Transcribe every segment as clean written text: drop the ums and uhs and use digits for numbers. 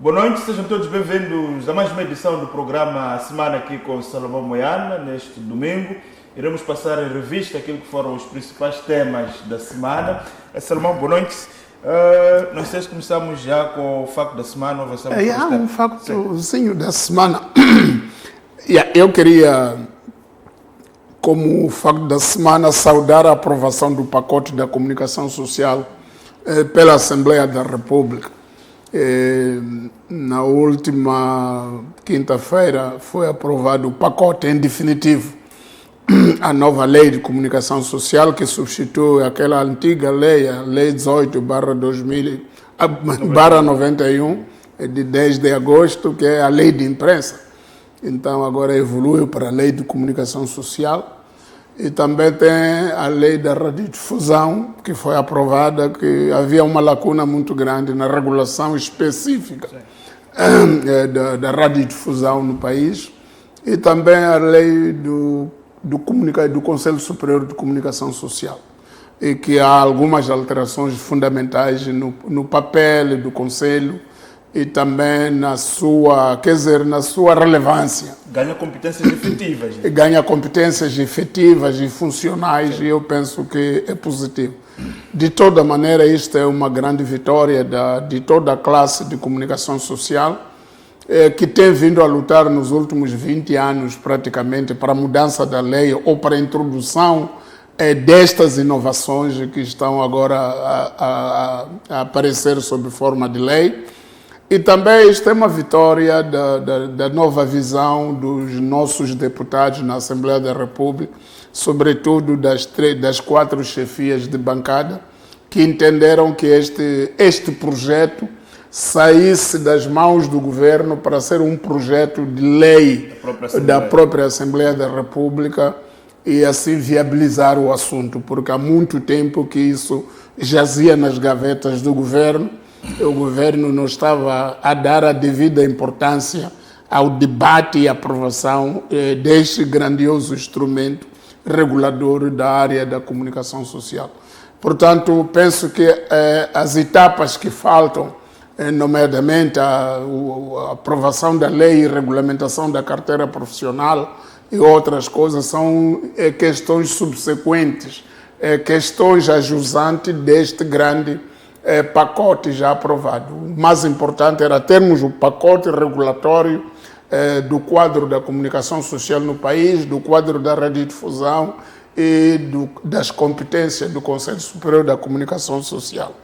Boa noite, sejam todos bem-vindos a mais uma edição do programa A Semana aqui com o Salomão Moiana. Neste domingo iremos passar em revista aquilo que foram os principais temas da semana. Salomão, boa noite. Não sei se começamos já com o facto da semana ou avançamos com Há um factozinho da semana. Eu queria, como o facto da semana, saudar a aprovação do pacote da comunicação social pela Assembleia da República. Na última quinta-feira foi aprovado o pacote em definitivo, a nova lei de comunicação social que substitui aquela antiga lei, a Lei 18/91, de 10 de agosto, que é a lei de imprensa. Então agora evoluiu para a lei de comunicação social. E também tem a lei da radiodifusão, que foi aprovada, que havia uma lacuna muito grande na regulação específica da radiodifusão no país. E também a lei do Conselho Superior de Comunicação Social, e que há algumas alterações fundamentais no papel do Conselho e também na sua relevância. Ganha competências efetivas. Ganha competências efetivas e funcionais. Sim. E eu penso que é positivo. De toda maneira, isto é uma grande vitória de toda a classe de comunicação social, que tem vindo a lutar nos últimos 20 anos praticamente para a mudança da lei ou para a introdução destas inovações que estão agora a aparecer sob forma de lei. E também isto é uma vitória da nova visão dos nossos deputados na Assembleia da República, sobretudo das 4 chefias de bancada, que entenderam que este projeto saísse das mãos do governo para ser um projeto de lei da própria Assembleia da República e assim viabilizar o assunto, porque há muito tempo que isso jazia nas gavetas do governo. O governo não estava a dar a devida importância ao debate e aprovação deste grandioso instrumento regulador da área da comunicação social. Portanto, penso que as etapas que faltam, nomeadamente a aprovação da lei e regulamentação da carteira profissional e outras coisas, são questões subsequentes, questões ajusantes deste grande pacote já aprovado. O mais importante era termos o pacote regulatório do quadro da comunicação social no país, do quadro da radiodifusão e das competências do Conselho Superior da Comunicação Social.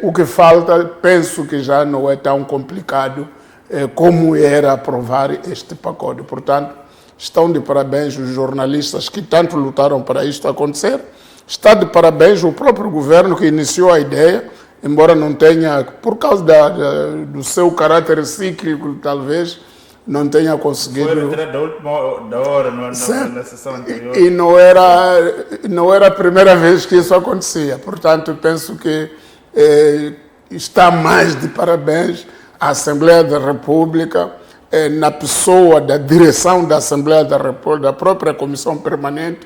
O que falta, penso que já não é tão complicado como era aprovar este pacote. Portanto, estão de parabéns os jornalistas que tanto lutaram para isto acontecer. Está de parabéns o próprio governo que iniciou a ideia, embora não tenha, por causa do seu caráter cíclico, talvez, não tenha conseguido. Foi retirado da hora na sessão anterior. E não era a primeira vez que isso acontecia. Portanto, penso que está mais de parabéns a Assembleia da República, na pessoa da direção da Assembleia da República, da própria Comissão Permanente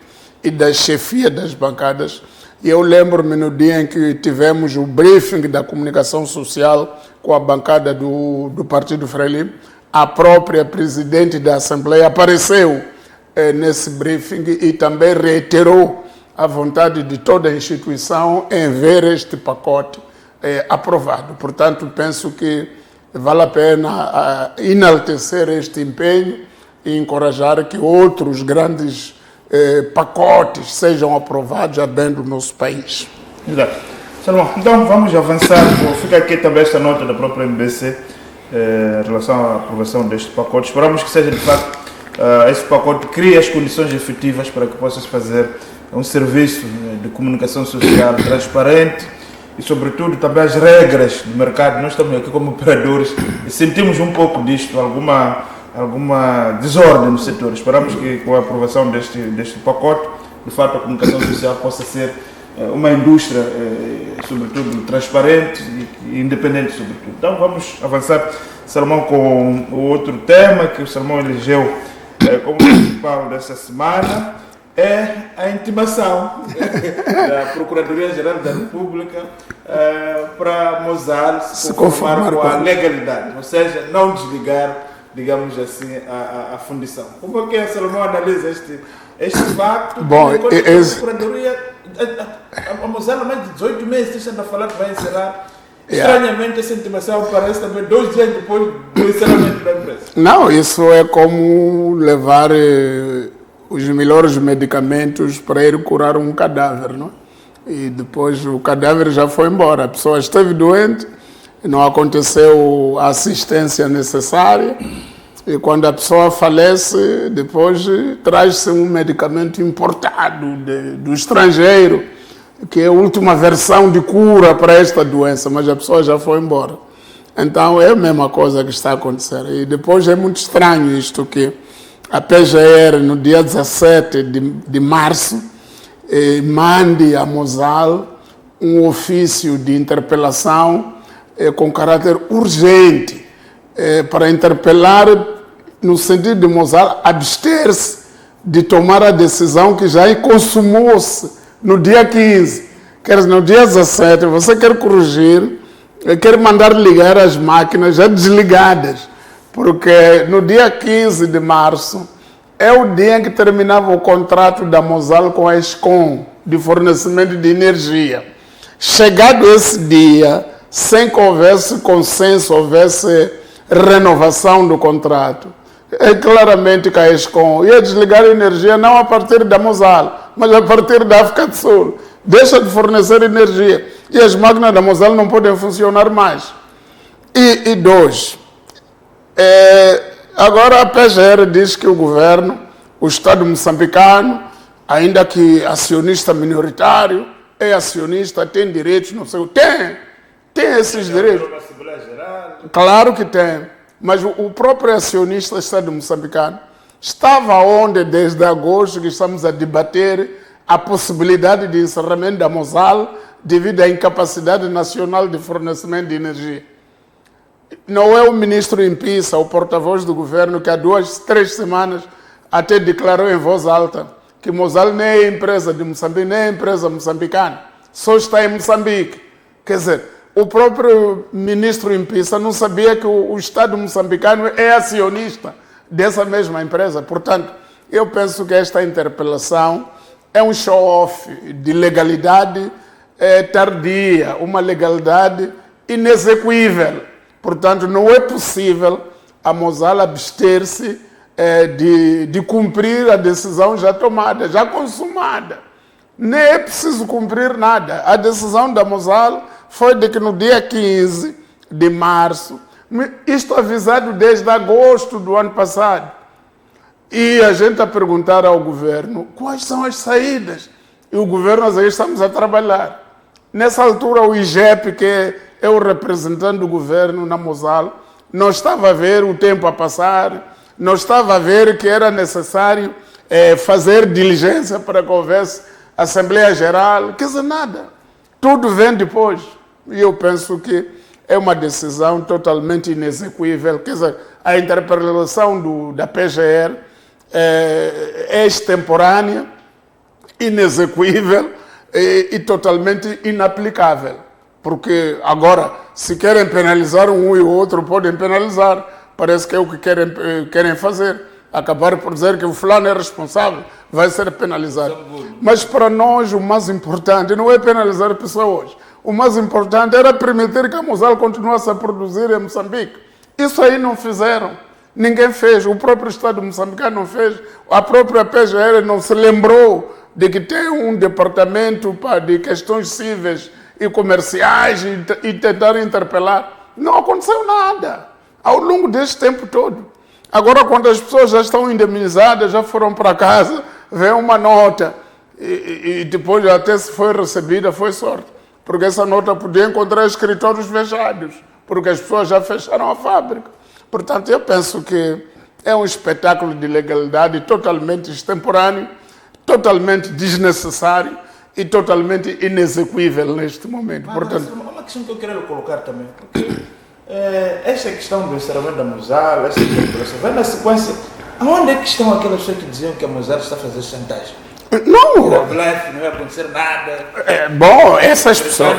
e da chefia das bancadas. E eu lembro-me no dia em que tivemos o briefing da comunicação social com a bancada do Partido Frelimo, a própria presidente da Assembleia apareceu nesse briefing e também reiterou a vontade de toda a instituição em ver este pacote aprovado. Portanto, penso que vale a pena enaltecer este empenho e encorajar que outros grandes pacotes sejam aprovados a bem do nosso país. Exato. Salomão, então vamos avançar. Fica aqui também esta nota da própria MBC em relação à aprovação deste pacote. Esperamos que seja, de facto, esse pacote crie as condições efetivas para que possa-se fazer um serviço de comunicação social transparente e, sobretudo, também as regras do mercado. Nós estamos aqui como operadores e sentimos um pouco disto, alguma desordem no setor. Esperamos que com a aprovação deste pacote, de fato, a comunicação social possa ser uma indústria, sobretudo, transparente e independente, sobretudo. Então, vamos avançar, Salomão, com o outro tema que o Salomão elegeu como principal desta semana, é a intimação da Procuradoria-Geral da República para Mozal se conformar com a legalidade, ou seja, não desligar, digamos assim, a fundição. Como é que a Salomão analisa este facto? Bom, a Mozal há mais de 18 meses está a falar que vai encerrar. Estranhamente, essa intimação parece também 2 dias depois do encerramento da empresa. Não, isso é como levar os melhores medicamentos para ir curar um cadáver, não? E depois o cadáver já foi embora. A pessoa esteve doente, não aconteceu a assistência necessária. E quando a pessoa falece, depois traz-se um medicamento importado do estrangeiro, que é a última versão de cura para esta doença, mas a pessoa já foi embora. Então é a mesma coisa que está acontecendo. E depois é muito estranho isto que a PGR, no dia 17 de março, mande a Mozal um ofício de interpelação com caráter urgente para interpelar no sentido de Mozal abster-se de tomar a decisão que já consumou-se no dia 15. Quer dizer, no dia 17, você quer corrigir, quer mandar ligar as máquinas já desligadas, porque no dia 15 de março é o dia em que terminava o contrato da Mozal com a Eskom, de fornecimento de energia. Chegado esse dia, sem que houvesse consenso, houvesse renovação do contrato, é claramente que a Eskom ia desligar a energia não a partir da Mozal, mas a partir da África do Sul. Deixa de fornecer energia e as máquinas da Mozal não podem funcionar mais. E dois, agora a PGR diz que o governo, o Estado moçambicano, ainda que acionista minoritário, é acionista, tem direitos, não sei o que. Tem esses direitos. Claro que tem. Mas o próprio acionista Estado moçambicano estava onde, desde agosto, que estamos a debater a possibilidade de encerramento da Mozal devido à incapacidade nacional de fornecimento de energia. Não é o ministro Impisa, o porta-voz do governo, que há 2, 3 semanas até declarou em voz alta que Mozal nem é empresa de Moçambique, nem é empresa moçambicana, só está em Moçambique. Quer dizer, o próprio ministro Impisa não sabia que o Estado moçambicano é acionista dessa mesma empresa. Portanto, eu penso que esta interpelação é um show-off de legalidade tardia, uma legalidade inexequível. Portanto, não é possível a Mozal abster-se de cumprir a decisão já tomada, já consumada. Nem é preciso cumprir nada. A decisão da Mozal foi de que no dia 15 de março, isto avisado desde agosto do ano passado, e a gente a perguntar ao governo quais são as saídas. E o governo, às vezes, estamos a trabalhar. Nessa altura, o IGEP, que é o representante do governo na Mozal, não estava a ver o tempo a passar, não estava a ver que era necessário fazer diligência para que houvesse Assembleia Geral, quer dizer, nada. Tudo vem depois. E eu penso que é uma decisão totalmente inexequível. Quer dizer, a interpelação da PGR é extemporânea, inexequível e totalmente inaplicável. Porque agora, se querem penalizar um e o outro, podem penalizar. Parece que é o que querem fazer. Acabar por dizer que o fulano é responsável, vai ser penalizado. Mas para nós o mais importante não é penalizar pessoas. O mais importante era permitir que a Mozal continuasse a produzir em Moçambique. Isso aí não fizeram. Ninguém fez. O próprio Estado moçambicano não fez. A própria PGR não se lembrou de que tem um departamento de questões cíveis e comerciais e tentar interpelar. Não aconteceu nada ao longo deste tempo todo. Agora, quando as pessoas já estão indemnizadas, já foram para casa, vem uma nota e depois até se foi recebida, foi sorte. Porque essa nota podia encontrar escritórios fechados, porque as pessoas já fecharam a fábrica. Portanto, eu penso que é um espetáculo de legalidade totalmente extemporâneo, totalmente desnecessário e totalmente inexequível neste momento. Portanto, uma questão que eu quero colocar também, porque esta questão do encerramento da Mozal, esta interpelação, vai na sequência, aonde é que estão aquelas pessoas que diziam que a Mozal está a fazer chantagem? Não, Não ia acontecer nada. bom, essas pessoas...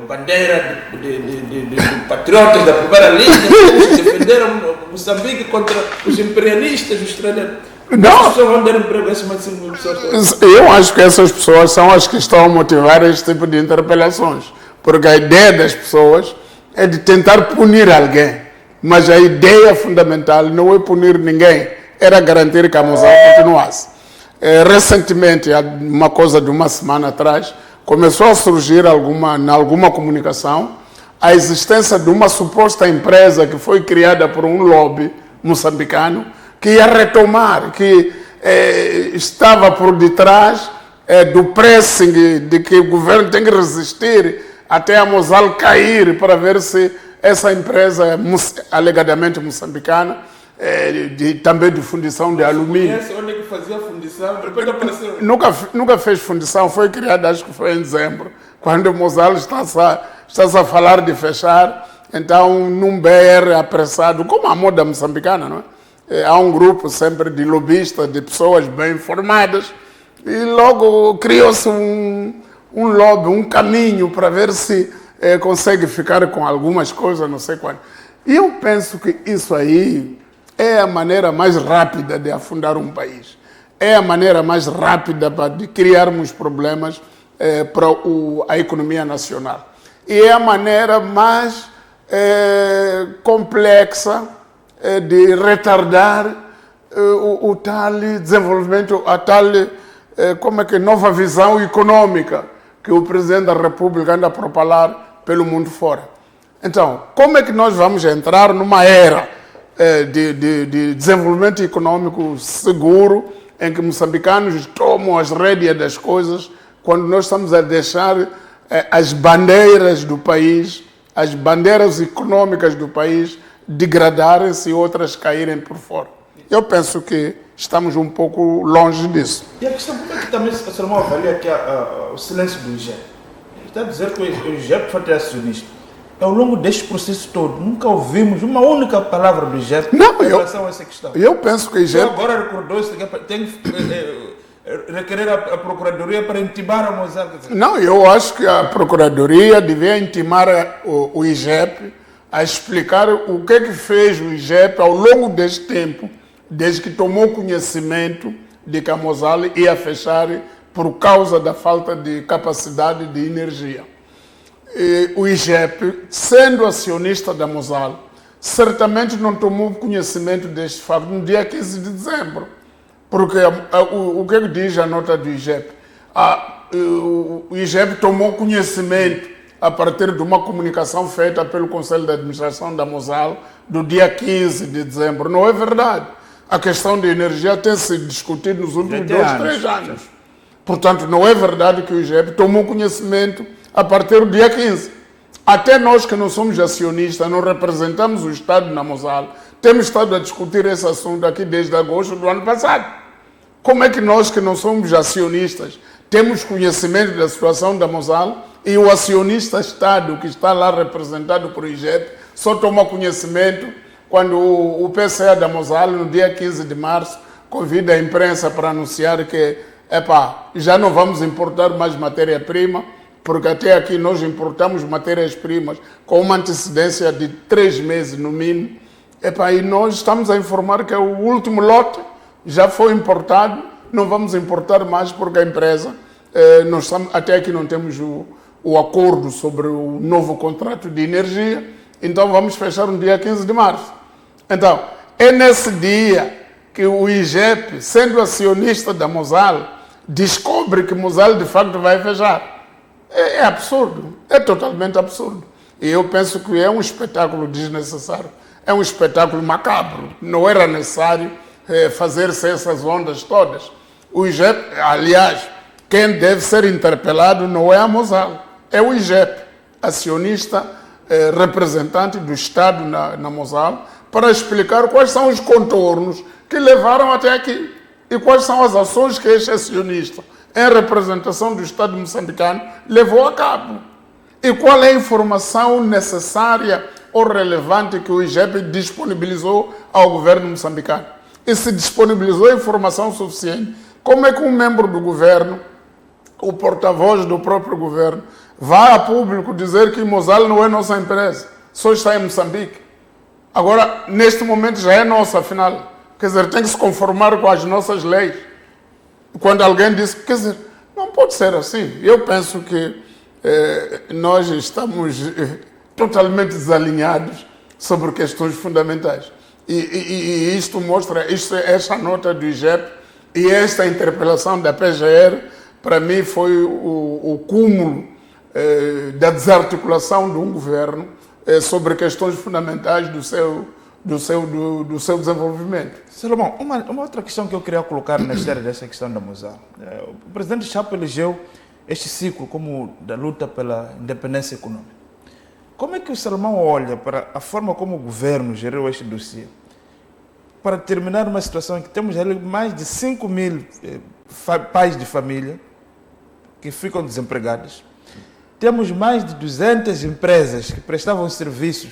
Bandeira de patriotas da primeira linha que defenderam Moçambique contra os imperialistas, os estrangeiros. Não. As pessoas vão dar emprego a essas mais de 5 mil pessoas. Eu acho que essas pessoas são as que estão a motivar este tipo de interpelações. Porque a ideia das pessoas é de tentar punir alguém. Mas a ideia fundamental não é punir ninguém, era garantir que a Moçambique continuasse. Recentemente, há uma coisa de uma semana atrás, começou a surgir em alguma comunicação a existência de uma suposta empresa que foi criada por um lobby moçambicano que ia retomar, que estava por detrás do pressing de que o governo tem que resistir até a Mosal cair para ver se essa empresa alegadamente moçambicana também de fundição de alumínio. Onde é que fazia fundição? Depois apareceu. Nunca fez fundição, foi criada, acho que foi em dezembro, quando o Mosal está a falar de fechar, então num BR apressado, como a moda moçambicana, não é? Há um grupo sempre de lobistas, de pessoas bem informadas, e logo criou-se um lobby, um caminho para ver se consegue ficar com algumas coisas, não sei quando. E eu penso que isso aí é a maneira mais rápida de afundar um país. É a maneira mais rápida de criarmos problemas para a economia nacional. E é a maneira mais complexa de retardar o tal desenvolvimento, a tal nova visão econômica que o Presidente da República anda a propalar pelo mundo fora. Então, como é que nós vamos entrar numa era de desenvolvimento econômico seguro, em que moçambicanos tomam as rédeas das coisas, quando nós estamos a deixar as bandeiras do país, as bandeiras econômicas do país degradarem-se e outras caírem por fora? Eu penso que estamos um pouco longe disso. E a questão, como é que também o Salomão avalia aqui o silêncio do IGEP? Está a dizer que o IGEP foi acionista. Ao longo deste processo todo, nunca ouvimos uma única palavra do IGEP em relação a essa questão. Eu penso que o IGEP... Agora recordou-se que tem que requerer a Procuradoria para intimar a Moçambique. Não, eu acho que a Procuradoria devia intimar o IGEP a explicar o que fez o IGEP ao longo deste tempo, desde que tomou conhecimento de que a Mosal ia fechar por causa da falta de capacidade de energia. O IGEP, sendo acionista da Mosal, certamente não tomou conhecimento deste facto no dia 15 de dezembro. Porque o que diz a nota do IGEP? O IGEP tomou conhecimento a partir de uma comunicação feita pelo Conselho de Administração da Mosal do dia 15 de dezembro. Não é verdade. A questão de energia tem sido discutida nos últimos 2, 3 anos. Portanto, não é verdade que o IGEP tomou conhecimento a partir do dia 15. Até nós que não somos acionistas, não representamos o Estado na Mosal, temos estado a discutir esse assunto aqui desde agosto do ano passado. Como é que nós que não somos acionistas temos conhecimento da situação da Mosal e o acionista Estado que está lá representado por IGEP só toma conhecimento quando o PCA da Mosal, no dia 15 de março, convida a imprensa para anunciar que já não vamos importar mais matéria-prima, porque até aqui nós importamos matérias-primas com uma antecedência de 3 meses no mínimo. E nós estamos a informar que o último lote já foi importado, não vamos importar mais porque a empresa, até aqui não temos o acordo sobre o novo contrato de energia, então vamos fechar no dia 15 de março. Então, é nesse dia que o IGEP, sendo acionista da Mosal, descobre que Mosal de facto vai fechar. É absurdo, é totalmente absurdo. E eu penso que é um espetáculo desnecessário, é um espetáculo macabro. Não era necessário fazer-se essas ondas todas. O IGEP, aliás, quem deve ser interpelado não é a Mosal, é o IGEP, acionista representante do Estado na Mosal, para explicar quais são os contornos que levaram até aqui e quais são as ações que este acionista, em representação do Estado moçambicano, levou a cabo. E qual é a informação necessária ou relevante que o IGEP disponibilizou ao governo moçambicano? E se disponibilizou informação suficiente, Como é que um membro do governo, o porta-voz do próprio governo, vai a público dizer que Mozal não é nossa empresa, só está em Moçambique? Agora, neste momento já é nossa, afinal. Quer dizer, tem que se conformar com as nossas leis. Quando alguém diz, quer dizer, não pode ser assim. Eu penso que nós estamos totalmente desalinhados sobre questões fundamentais. E isto mostra, esta nota do IGEP e esta interpelação da PGR, para mim, foi o cúmulo da desarticulação de um governo sobre questões fundamentais do seu desenvolvimento. Salomão, uma outra questão que eu queria colocar na história dessa questão da Mozal. O presidente Chapo elegeu este ciclo como da luta pela independência econômica. Como é que o Salomão olha para a forma como o governo gerou este dossiê para terminar uma situação em que temos ali mais de 5 mil pais de família que ficam desempregados? Temos mais de 200 empresas que prestavam serviços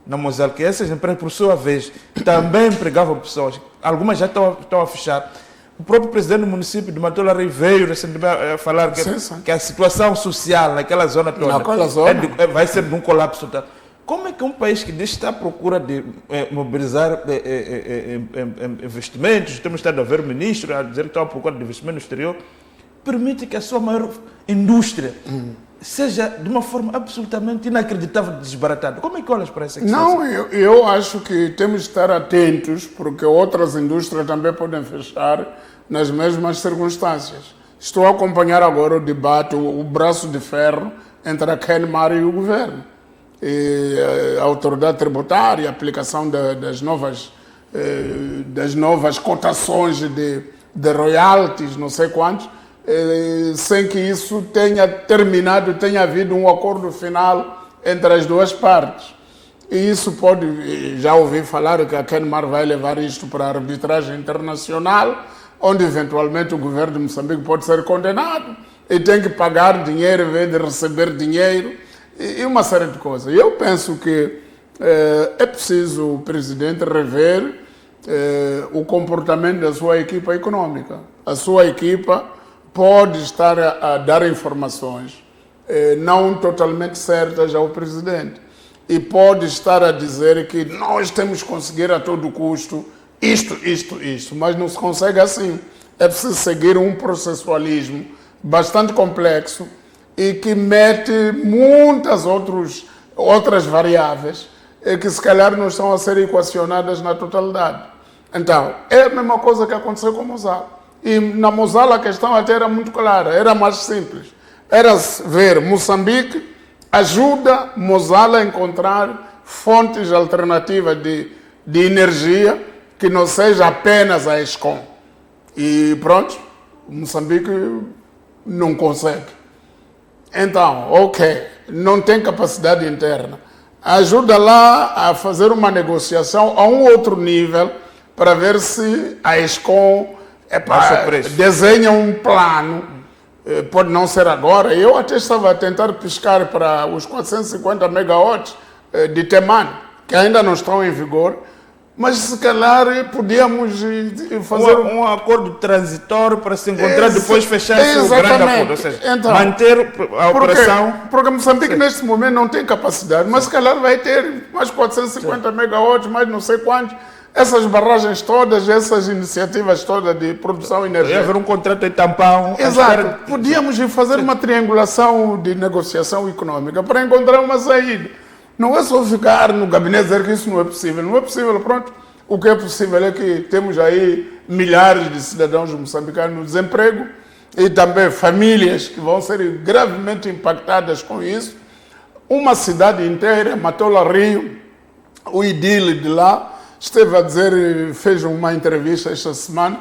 na Mozal, que essas empresas, por sua vez, também empregavam pessoas. Algumas já estão a fechar. O próprio presidente do município de Matola Rei veio recentemente a falar que a situação social naquela zona toda vai ser de um colapso total. Como é que um país que está à procura de mobilizar investimentos, temos estado a ver o ministro a dizer que está à procura de investimento no exterior, permite que a sua maior indústria seja de uma forma absolutamente inacreditável desbaratada? Como é que olhas para essa questão? Não, eu acho que temos de estar atentos, porque outras indústrias também podem fechar nas mesmas circunstâncias. Estou a acompanhar agora o debate, o braço de ferro entre a Kenmar e o governo. E a autoridade tributária, a aplicação das novas cotações de royalties, não sei quantos, sem que isso tenha terminado, tenha havido um acordo final entre as duas partes. E isso pode, já ouvi falar que a Kenmar vai levar isto para a arbitragem internacional, onde eventualmente o governo de Moçambique pode ser condenado e tem que pagar dinheiro em vez de receber dinheiro e uma série de coisas. Eu penso que é preciso o presidente rever o comportamento da sua equipa econômica. A sua equipa pode estar a dar informações não totalmente certas ao presidente e pode estar a dizer que nós temos que conseguir a todo custo isto, mas não se consegue assim. É preciso seguir um processualismo bastante complexo e que mete muitas outras variáveis que se calhar não estão a ser equacionadas na totalidade. Então, é a mesma coisa que aconteceu com Mozal. E na Mozal a questão até era muito clara, era mais simples. Era ver Moçambique ajuda Mozal a encontrar fontes alternativas de energia que não seja apenas a Eskom. E pronto, Moçambique não consegue. Então, ok, não tem capacidade interna. Ajuda lá a fazer uma negociação a um outro nível para ver se a Eskom desenha um plano. Pode não ser agora. Eu até estava a tentar piscar para os 450 megawatts de Temane, que ainda não estão em vigor, mas se calhar podíamos fazer um acordo transitório para se encontrar depois fechar-se o grande acordo, ou seja, então, manter a operação. Porque Moçambique neste momento não tem capacidade, mas se calhar vai ter mais 450 megawatts, mais não sei quantos. Essas barragens todas, essas iniciativas todas de produção energética. Haver um contrato de tampão. Exato. Podíamos fazer uma triangulação de negociação econômica para encontrar uma saída. Não é só ficar no gabinete dizer que isso não é possível. Não é possível, pronto. O que é possível é que temos aí milhares de cidadãos moçambicanos no desemprego e também famílias que vão ser gravemente impactadas com isso. Uma cidade inteira, Matola Rio, o idile de lá, esteve a dizer, fez uma entrevista esta semana,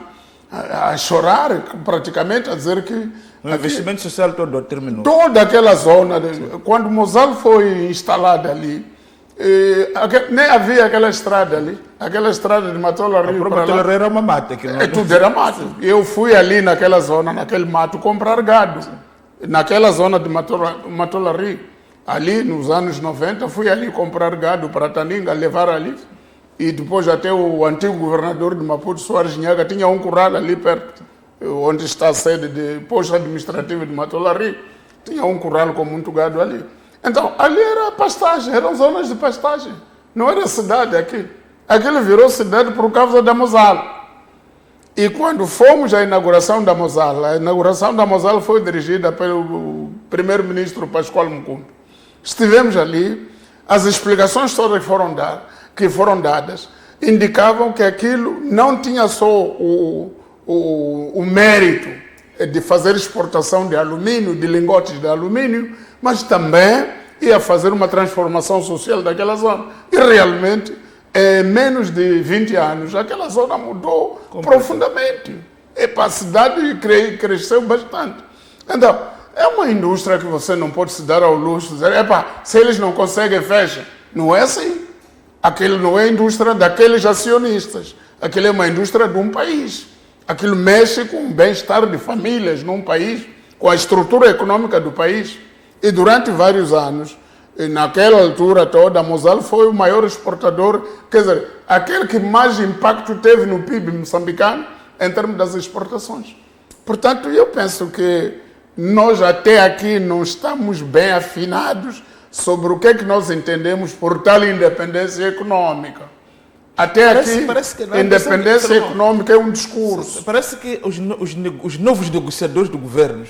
a chorar praticamente, a dizer que o investimento social todo terminou. Toda aquela zona, quando Mozal foi instalada ali, nem havia aquela estrada ali, aquela estrada de Matola Rio. Matola Rio era uma mata. Tudo era mato. Eu fui ali naquela zona, naquele mato, comprar gado. Naquela zona de Matola Rio. Ali, nos anos 90, fui ali comprar gado para Taninga, levar ali. E depois até o antigo governador de Maputo, Soares Nhaga, tinha um curral ali perto. onde está a sede de posto administrativo de Matolari, tinha um curral com muito gado ali. Então, ali era pastagem, eram zonas de pastagem. Não era cidade aqui. Aquilo virou cidade por causa da Mosala. E quando fomos à inauguração da Mosala, a inauguração da Mosala foi dirigida pelo primeiro-ministro Pascoal Mucumbi. Estivemos ali, as explicações todas que foram dadas indicavam que aquilo não tinha só o mérito de fazer exportação de alumínio, de lingotes de alumínio, mas também ia fazer uma transformação social daquela zona. E realmente, em menos de 20 anos, aquela zona mudou profundamente. A cidade cresceu bastante. Então, é uma indústria que você não pode se dar ao luxo de dizer, se eles não conseguem, fecha. Não é assim. Aquilo não é indústria daqueles acionistas. Aquilo é uma indústria de um país. Aquilo mexe com o bem-estar de famílias num país, com a estrutura econômica do país. E durante vários anos, naquela altura toda, a Mosala foi o maior exportador, quer dizer, aquele que mais impacto teve no PIB moçambicano em termos das exportações. Portanto, eu penso que nós até aqui não estamos bem afinados sobre o que é que nós entendemos por tal independência econômica. Até parece que a independência econômica é um discurso. Parece que os novos negociadores do governo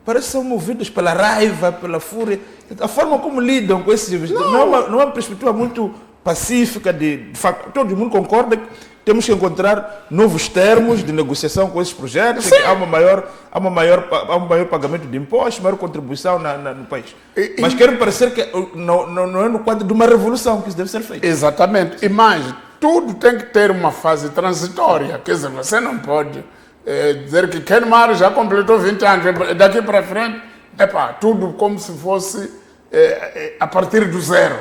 parecem ser movidos pela raiva, pela fúria. A forma como lidam com esses... Não é uma perspectiva muito pacífica de facto. Todo mundo concorda que temos que encontrar novos termos de negociação com esses projetos, que há um maior pagamento de impostos, maior contribuição no país. Mas quero parecer que não é no quadro de uma revolução que isso deve ser feito. Exatamente. E mais, tudo tem que ter uma fase transitória. Quer dizer, você não pode dizer que Kenmar já completou 20 anos, daqui para frente, tudo como se fosse a partir do zero.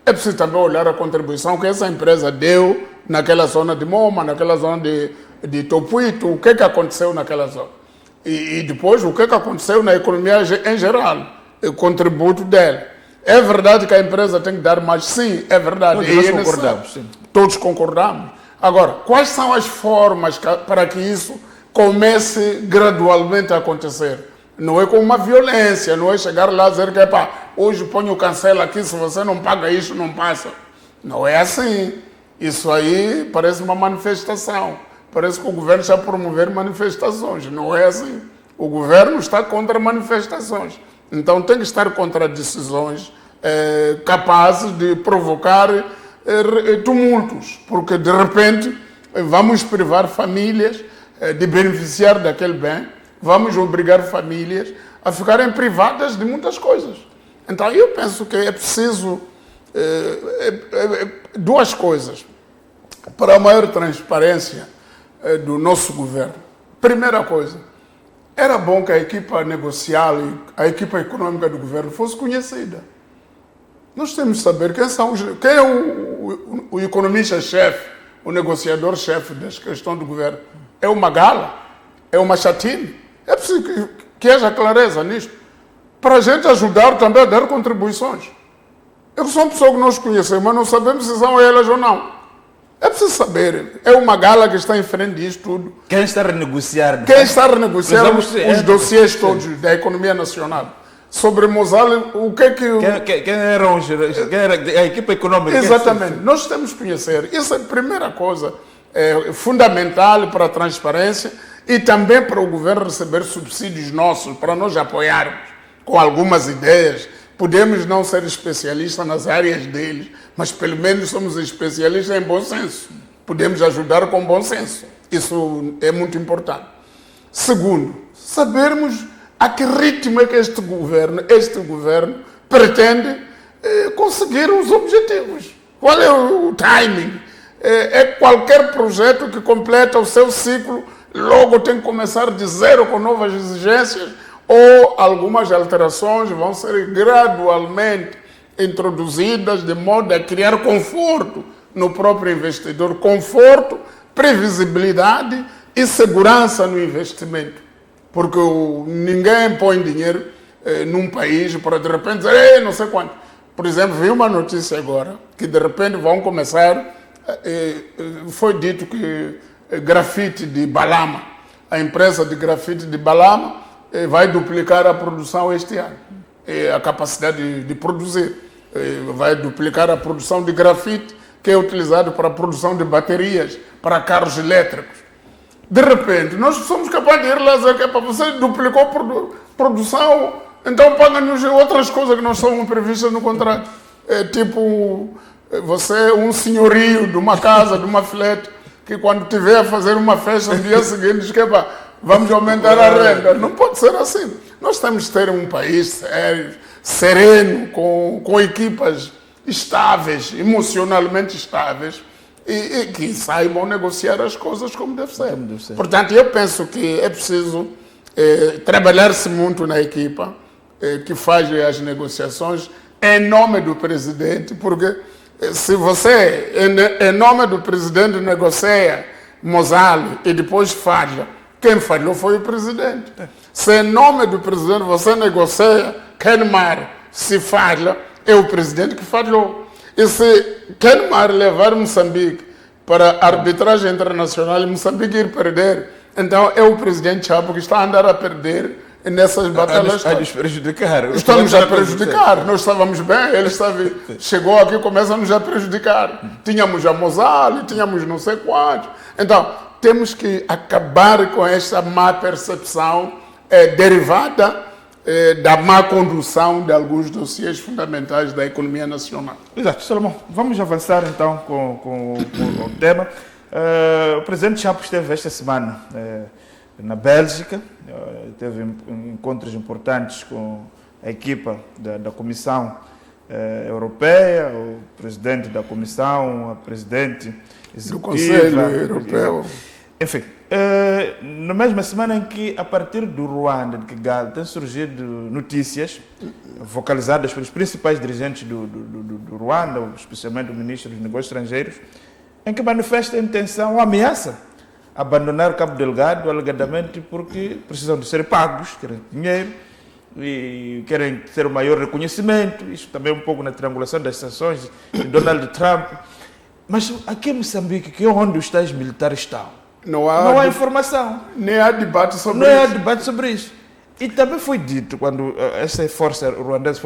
É preciso também olhar a contribuição que essa empresa deu naquela zona de Moma, naquela zona de Topuito, o que aconteceu naquela zona. E depois, o que aconteceu na economia em geral, o contributo dela. É verdade que a empresa tem que dar mais? Sim, é verdade. Nós concordamos, sim. Todos concordamos. Agora, quais são as formas para que isso comece gradualmente a acontecer? Não é com uma violência, não é chegar lá e dizer que hoje põe o cancela aqui, se você não paga isso, não passa. Não é assim. Isso aí parece uma manifestação. Parece que o governo está a promover manifestações. Não é assim. O governo está contra manifestações. Então tem que estar contra decisões capazes de provocar tumultos. Porque de repente vamos privar famílias de beneficiar daquele bem. Vamos obrigar famílias a ficarem privadas de muitas coisas. Então, eu penso que é preciso duas coisas para a maior transparência do nosso governo. Primeira coisa, era bom que a equipa negocial e a equipa econômica do governo fosse conhecida. Nós temos que saber quem é o economista-chefe, o negociador-chefe da questão do governo. É o Magala? É o Machatini? É preciso que haja clareza nisto, para a gente ajudar também a dar contribuições. Eu sou uma pessoa que nós conhecemos, mas não sabemos se são elas ou não. É preciso saber. É o Magala que está em frente disto tudo. Quem está a renegociar? Quem está a renegociar os dossiês todos da economia nacional? Sobre Mosala, o que é que... Quem era a equipa econômica? Exatamente. Nós temos que conhecer. Isso é a primeira coisa fundamental para a transparência e também para o governo receber subsídios nossos, para nós apoiarmos com algumas ideias. Podemos não ser especialistas nas áreas deles, mas pelo menos somos especialistas em bom senso. Podemos ajudar com bom senso. Isso é muito importante. Segundo, sabermos a que ritmo é que este governo pretende conseguir os objetivos. Qual é o timing? É qualquer projeto que completa o seu ciclo, logo tem que começar de zero com novas exigências, ou algumas alterações vão ser gradualmente introduzidas de modo a criar conforto no próprio investidor, conforto, previsibilidade e segurança no investimento. Porque ninguém põe dinheiro num país para de repente dizer, não sei quanto. Por exemplo, vi uma notícia agora que de repente vão começar, foi dito que grafite de Balama a empresa de grafite de Balama vai duplicar a produção este ano, a capacidade de produzir. Vai duplicar a produção de grafite, que é utilizado para a produção de baterias para carros elétricos. De repente, nós somos capazes de ir lá dizer que para você duplicou a produção, então paga-nos outras coisas que não são previstas no contrato. Tipo, você, um senhorio de uma casa, de uma filete, que quando tiver a fazer uma festa no dia seguinte, diz que vamos aumentar a renda. Não pode ser assim. Nós temos que ter um país sério, sereno, com equipas estáveis, emocionalmente estáveis, e que saibam negociar as coisas como deve ser. Portanto, eu penso que é preciso trabalhar-se muito na equipa que faz as negociações em nome do presidente, porque se você, em nome do presidente, negocia Mozale e depois falha, quem falhou foi o presidente. Se em nome do presidente você negocia Kenmare, se falha, é o presidente que falhou. E se Kenmare levar Moçambique para a arbitragem internacional e Moçambique ir perder, então é o presidente Chabo que está a andar a perder nessas batalhas. A nos prejudicar. Estamos a prejudicar. Nós estávamos bem, ele chegou aqui e começa-nos a prejudicar. Tínhamos a Mozale, tínhamos não sei quantos. Então, temos que acabar com essa má percepção derivada da má condução de alguns dossiês fundamentais da economia nacional. Exato. Salomão, vamos avançar então com o tema. O presidente Chabo esteve esta semana na Bélgica, teve encontros importantes com a equipa da Comissão Europeia, o presidente da Comissão, a presidente executiva, do Conselho Europeu. Enfim, na mesma semana em que, a partir do Ruanda, de Kigali, têm surgido notícias vocalizadas pelos principais dirigentes do Ruanda, especialmente o ministro dos Negócios Estrangeiros, em que manifesta a intenção ou ameaça abandonar Cabo Delgado, alegadamente porque precisam de ser pagos, querem dinheiro e querem ter um maior reconhecimento. Isso também um pouco na triangulação das sanções de Donald Trump. Mas aqui em Moçambique, que é onde os tais militares estão, não há informação. Nem há debate sobre isso. E também foi dito, quando essa força ruandesa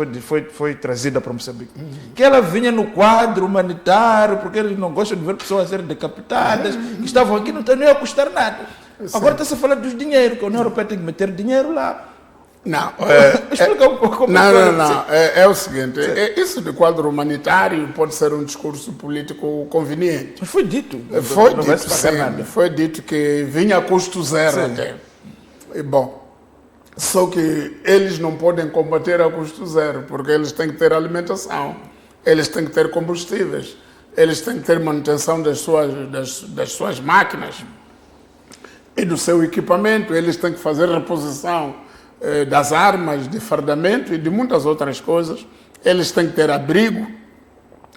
foi trazida para Moçambique, que ela vinha no quadro humanitário, porque eles não gostam de ver pessoas serem decapitadas, que estavam aqui, não ia custar nada. Sim. Agora está-se a falar dos dinheiros, que a União Europeia tem que meter dinheiro lá. Não, explica um pouco como não. É o seguinte, isso de quadro humanitário pode ser um discurso político conveniente. Mas foi dito. Foi dito que vinha a custo zero até. E, bom, só que eles não podem combater a custo zero, porque eles têm que ter alimentação, eles têm que ter combustíveis, eles têm que ter manutenção das suas máquinas e do seu equipamento, eles têm que fazer reposição das armas, de fardamento e de muitas outras coisas, eles têm que ter abrigo.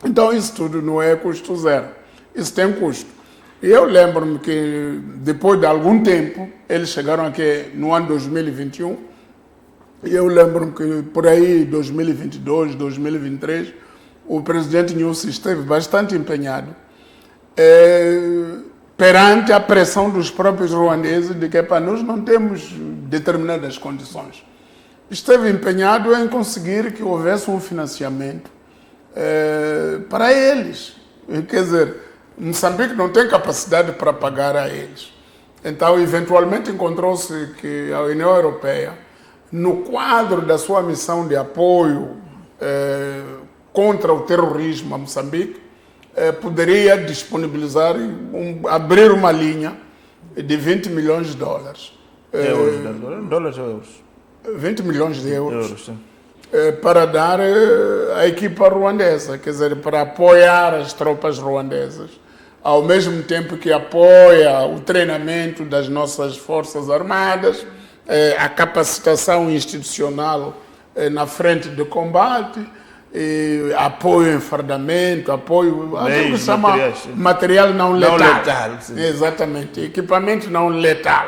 Então isso tudo não é custo zero, isso tem custo. E eu lembro-me que depois de algum tempo, eles chegaram aqui no ano 2021, e eu lembro-me que por aí, 2022, 2023, o presidente Nyusi esteve bastante empenhado perante a pressão dos próprios ruandeses de que nós não temos determinadas condições. Esteve empenhado em conseguir que houvesse um financiamento para eles. Quer dizer, Moçambique não tem capacidade para pagar a eles. Então, eventualmente, encontrou-se que a União Europeia, no quadro da sua missão de apoio contra o terrorismo a Moçambique, poderia disponibilizar, abrir uma linha de 20 milhões de dólares. Dólares ou euros? 20 milhões de euros. Para dar à equipa ruandesa, quer dizer, para apoiar as tropas ruandesas, ao mesmo tempo que apoia o treinamento das nossas forças armadas, a capacitação institucional na frente de combate, apoio em fardamento, apoio aquilo que se chama material não letal. Exatamente, equipamento não letal.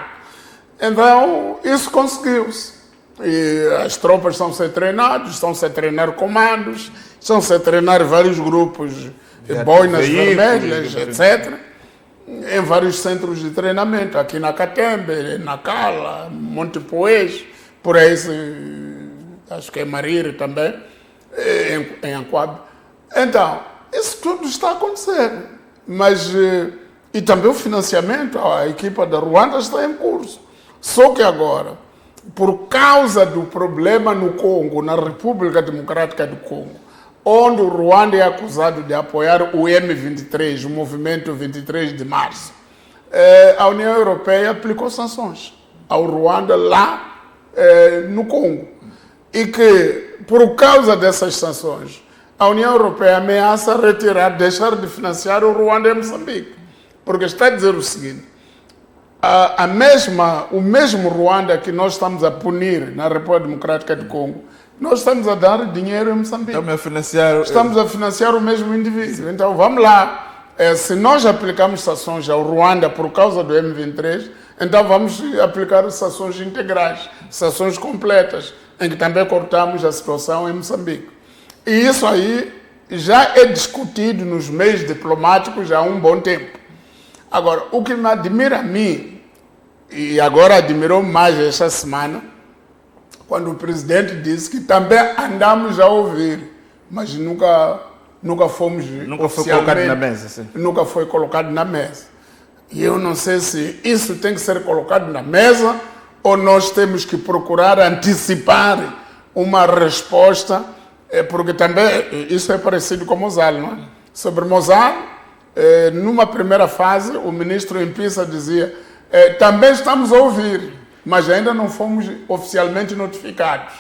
Então, isso conseguiu-se. E as tropas estão-se a treinar, estão-se a treinar comandos, estão-se a treinar vários grupos de boinas vermelhas, etc. em vários centros de treinamento, aqui na Catembe, na Cala, Monte Poês, por aí, acho que é Mariri também, em Anquabe. Então, isso tudo está acontecendo. Mas, e também o financiamento, a equipa da Ruanda está em curso. Só que agora, por causa do problema no Congo, na República Democrática do Congo, onde o Ruanda é acusado de apoiar o M23, o movimento 23 de março, a União Europeia aplicou sanções ao Ruanda lá no Congo. E que, por causa dessas sanções, a União Europeia ameaça deixar de financiar o Ruanda e Moçambique. Porque está a dizer o seguinte, o mesmo Ruanda que nós estamos a punir na República Democrática do Congo, nós estamos a dar dinheiro em Moçambique. Estamos a financiar o mesmo indivíduo. Então, vamos lá. Se nós aplicamos sanções ao Ruanda por causa do M23, então vamos aplicar sanções integrais, sanções completas, em que também cortamos a situação em Moçambique. E isso aí já é discutido nos meios diplomáticos há um bom tempo. Agora, o que me admira a mim, e agora admirou mais esta semana, quando o presidente disse que também andamos a ouvir, mas nunca fomos... Nunca foi colocado na mesa, sim. Nunca foi colocado na mesa. E eu não sei se isso tem que ser colocado na mesa ou nós temos que procurar antecipar uma resposta, porque também isso é parecido com Mozart, não é? Sobre Mozart, numa primeira fase, o ministro em Pisa dizia também estamos a ouvir, mas ainda não fomos oficialmente notificados.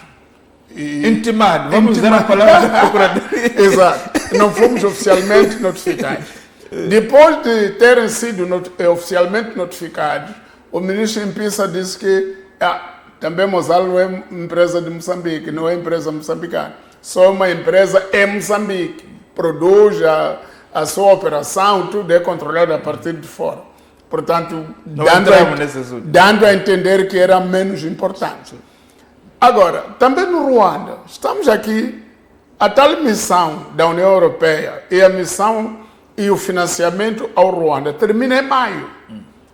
Intimado, vamos usar a palavra da Procuradoria. Exato, não fomos oficialmente notificados. Depois de terem sido oficialmente notificados, o ministro em Pisa disse que também Mozart não é empresa de Moçambique, não é empresa moçambicana, só é uma empresa em Moçambique, produz a sua operação, tudo é controlado a partir de fora. Portanto, dando a entender que era menos importante. Agora, também no Ruanda, estamos aqui, a tal missão da União Europeia e a missão e o financiamento ao Ruanda termina em maio.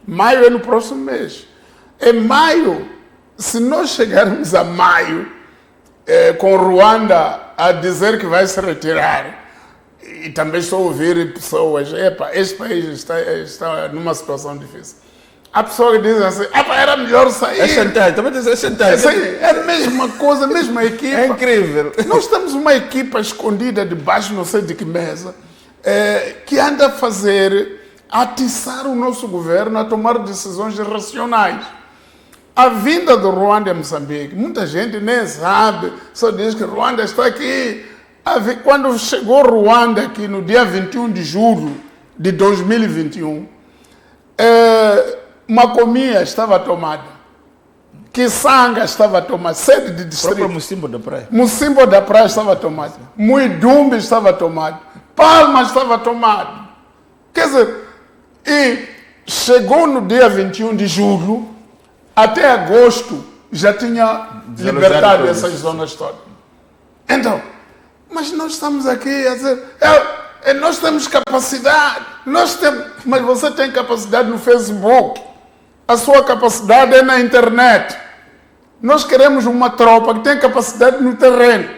Maio é no próximo mês. Em maio, se nós chegarmos a maio, com o Ruanda a dizer que vai se retirar, e também estou a ouvir pessoas, este país está numa situação difícil. Há pessoas que dizem assim, era melhor sair. É chantagem, também diz chantagem. É a mesma coisa, a mesma equipa. É incrível. Nós temos uma equipa escondida debaixo, não sei de que mesa, que anda a atiçar o nosso governo a tomar decisões irracionais. A vinda do Ruanda a Moçambique, muita gente nem sabe, só diz que Ruanda está aqui. Quando chegou Ruanda aqui no dia 21 de julho de 2021, Macomia estava tomada, Kisanga estava tomada, sede de distrito. O próprio Mucimbo da Praia. Mucimbo da Praia estava tomado, Muidumbi estava tomado, Palma estava tomado. Quer dizer, e chegou no dia 21 de julho, até agosto já tinha libertado essas zonas todas. Então, mas nós estamos aqui a dizer, nós temos capacidade, mas você tem capacidade no Facebook, a sua capacidade é na internet. Nós queremos uma tropa que tem capacidade no terreno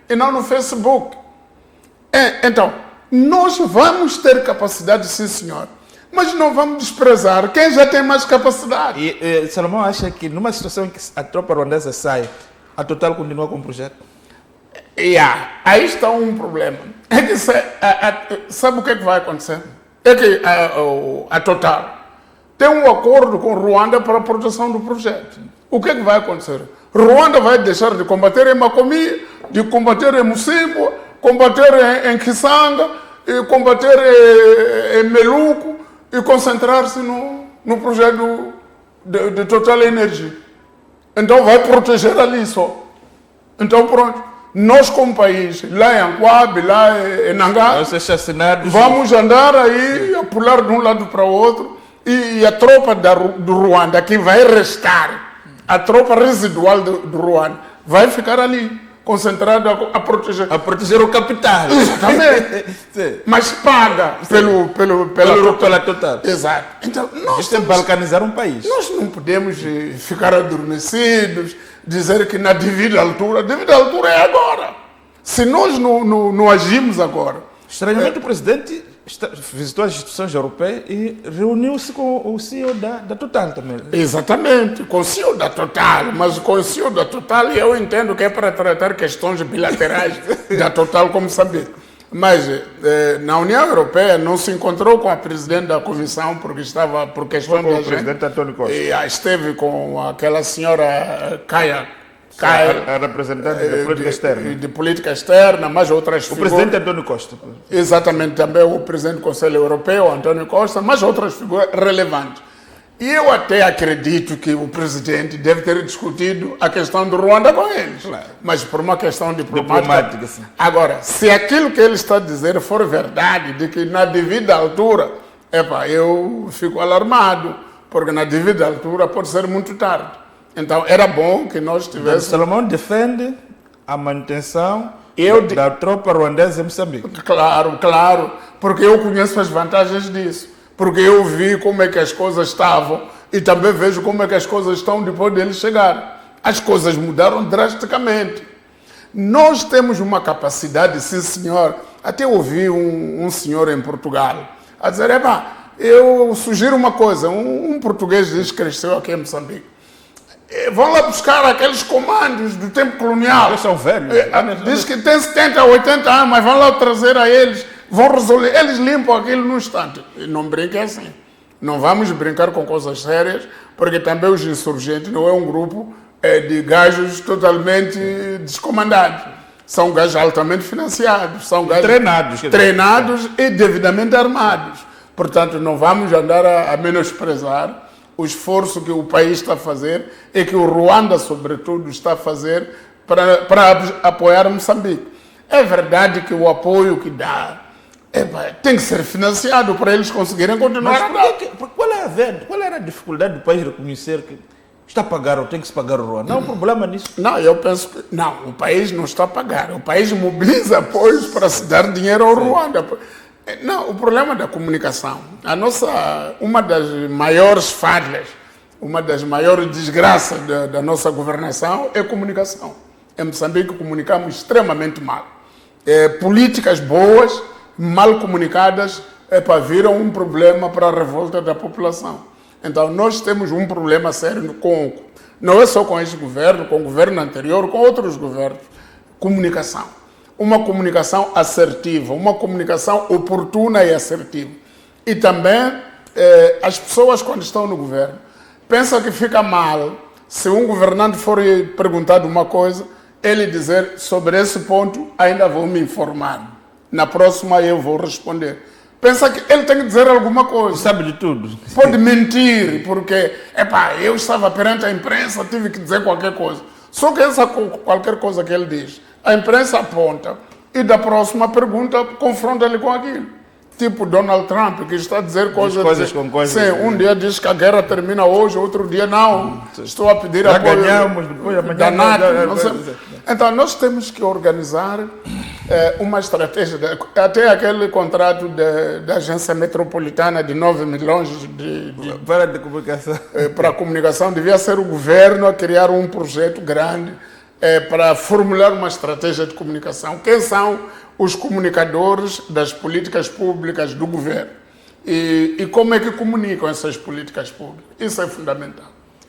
e não no Facebook. Então, nós vamos ter capacidade, sim senhor, mas não vamos desprezar quem já tem mais capacidade. E Salomão acha que numa situação em que a tropa ruandesa sai, a Total continua com o projeto? Aí está um problema. É que sabe o que vai acontecer? É que a Total tem um acordo com Ruanda para a proteção do projeto. O que vai acontecer? Ruanda vai deixar de combater em Macomia, de combater em Mucimbo, combater em Kisanga, e combater em Meluco e concentrar-se no projeto de Total Energia. Então vai proteger ali só. Então pronto. Nós como país, lá em Anquabe, lá em Nangá, vamos andar aí a pular de um lado para o outro e a tropa do Ruanda, que vai restar, a tropa residual do Ruanda, vai ficar ali. concentrado a proteger. A proteger o capital. Exatamente. Sim. Mas paga pela total. Exato. Então, Isto é balcanizar um país. nós não podemos ficar adormecidos, dizer que na devida altura é agora. Se nós não agimos agora. Estranhamente, o presidente visitou as instituições europeias e reuniu-se com o CEO da Total também. Exatamente, com o CEO da Total, mas com o CEO da Total eu entendo que é para tratar questões bilaterais da Total, como saber. Mas na União Europeia não se encontrou com a presidente da comissão porque estava por questão de agenda. O presidente António Costa. E esteve com aquela senhora Kaia, A representante da política externa. de política externa, mas outras O figuras. presidente António Costa. Exatamente, também o presidente do Conselho Europeu, António Costa, mas outras figuras relevantes. E eu até acredito que o presidente deve ter discutido a questão do Ruanda com eles, Claro. mas por uma questão Diplomática, diplomática. sim. Agora, se aquilo que ele está a dizer for verdade, de que na devida altura, eu fico alarmado, porque na devida altura pode ser muito tarde. Então, era bom que nós tivéssemos... Salomão defende a manutenção Eu da tropa ruandesa em Moçambique. Claro, porque eu conheço as vantagens disso, porque eu vi como é que as coisas estavam e também vejo como é que as coisas estão depois deles chegarem. As coisas mudaram drasticamente. Nós temos uma capacidade, sim senhor, até ouvi um senhor em Portugal a dizer, eu sugiro uma coisa, um português diz que cresceu aqui em Moçambique. Vão lá buscar aqueles comandos do tempo colonial. Eles são velhos. Diz que tem 70, 80 anos, mas vão lá trazer a eles. Vão resolver. Eles limpam aquilo num instante. E não brinquem assim. Não vamos brincar com coisas sérias, porque também os insurgentes não é um grupo de gajos totalmente descomandados. São gajos altamente financiados. São gajos treinados e devidamente armados. Portanto, não vamos andar a menosprezar o esforço que o país está a fazer e que o Ruanda, sobretudo, está a fazer para apoiar Moçambique. É verdade que o apoio que dá tem que ser financiado para eles conseguirem continuar a dar. Qual era a dificuldade do país reconhecer que está a pagar ou tem que se pagar o Ruanda? Não há um problema nisso. Não, eu penso que não, o país não está a pagar. O país mobiliza apoios para se dar dinheiro ao Ruanda. Não, o problema da comunicação, uma das maiores falhas, uma das maiores desgraças da nossa governação é a comunicação. Em Moçambique comunicamos extremamente mal. Políticas boas, mal comunicadas, viram um problema para a revolta da população. Então nós temos um problema sério não é só com este governo, com o governo anterior, com outros governos. Comunicação. Uma comunicação assertiva, uma comunicação oportuna e assertiva. E também as pessoas, quando estão no governo, pensam que fica mal se um governante for perguntado uma coisa, ele dizer, sobre esse ponto ainda vou me informar. Na próxima eu vou responder. Pensa que ele tem que dizer alguma coisa. Sabe de tudo. Pode mentir, porque, eu estava perante a imprensa, tive que dizer qualquer coisa. Só que essa qualquer coisa que ele diz, a imprensa aponta e da próxima pergunta confronta ele com aquilo. Tipo Donald Trump, que está a dizer coisas com coisas. Sim, um dia diz que a guerra termina hoje, outro dia não. Estou a pedir Já apoio ganhamos, depois amanhã da NATO. não sei. Então, nós temos que organizar uma estratégia. Até aquele contrato da Agência Metropolitana de 9 milhões Para de comunicação. para a comunicação, devia ser o governo a criar um projeto grande para formular uma estratégia de comunicação. Quem são os comunicadores das políticas públicas do governo? E como é que comunicam essas políticas públicas? Isso é fundamental.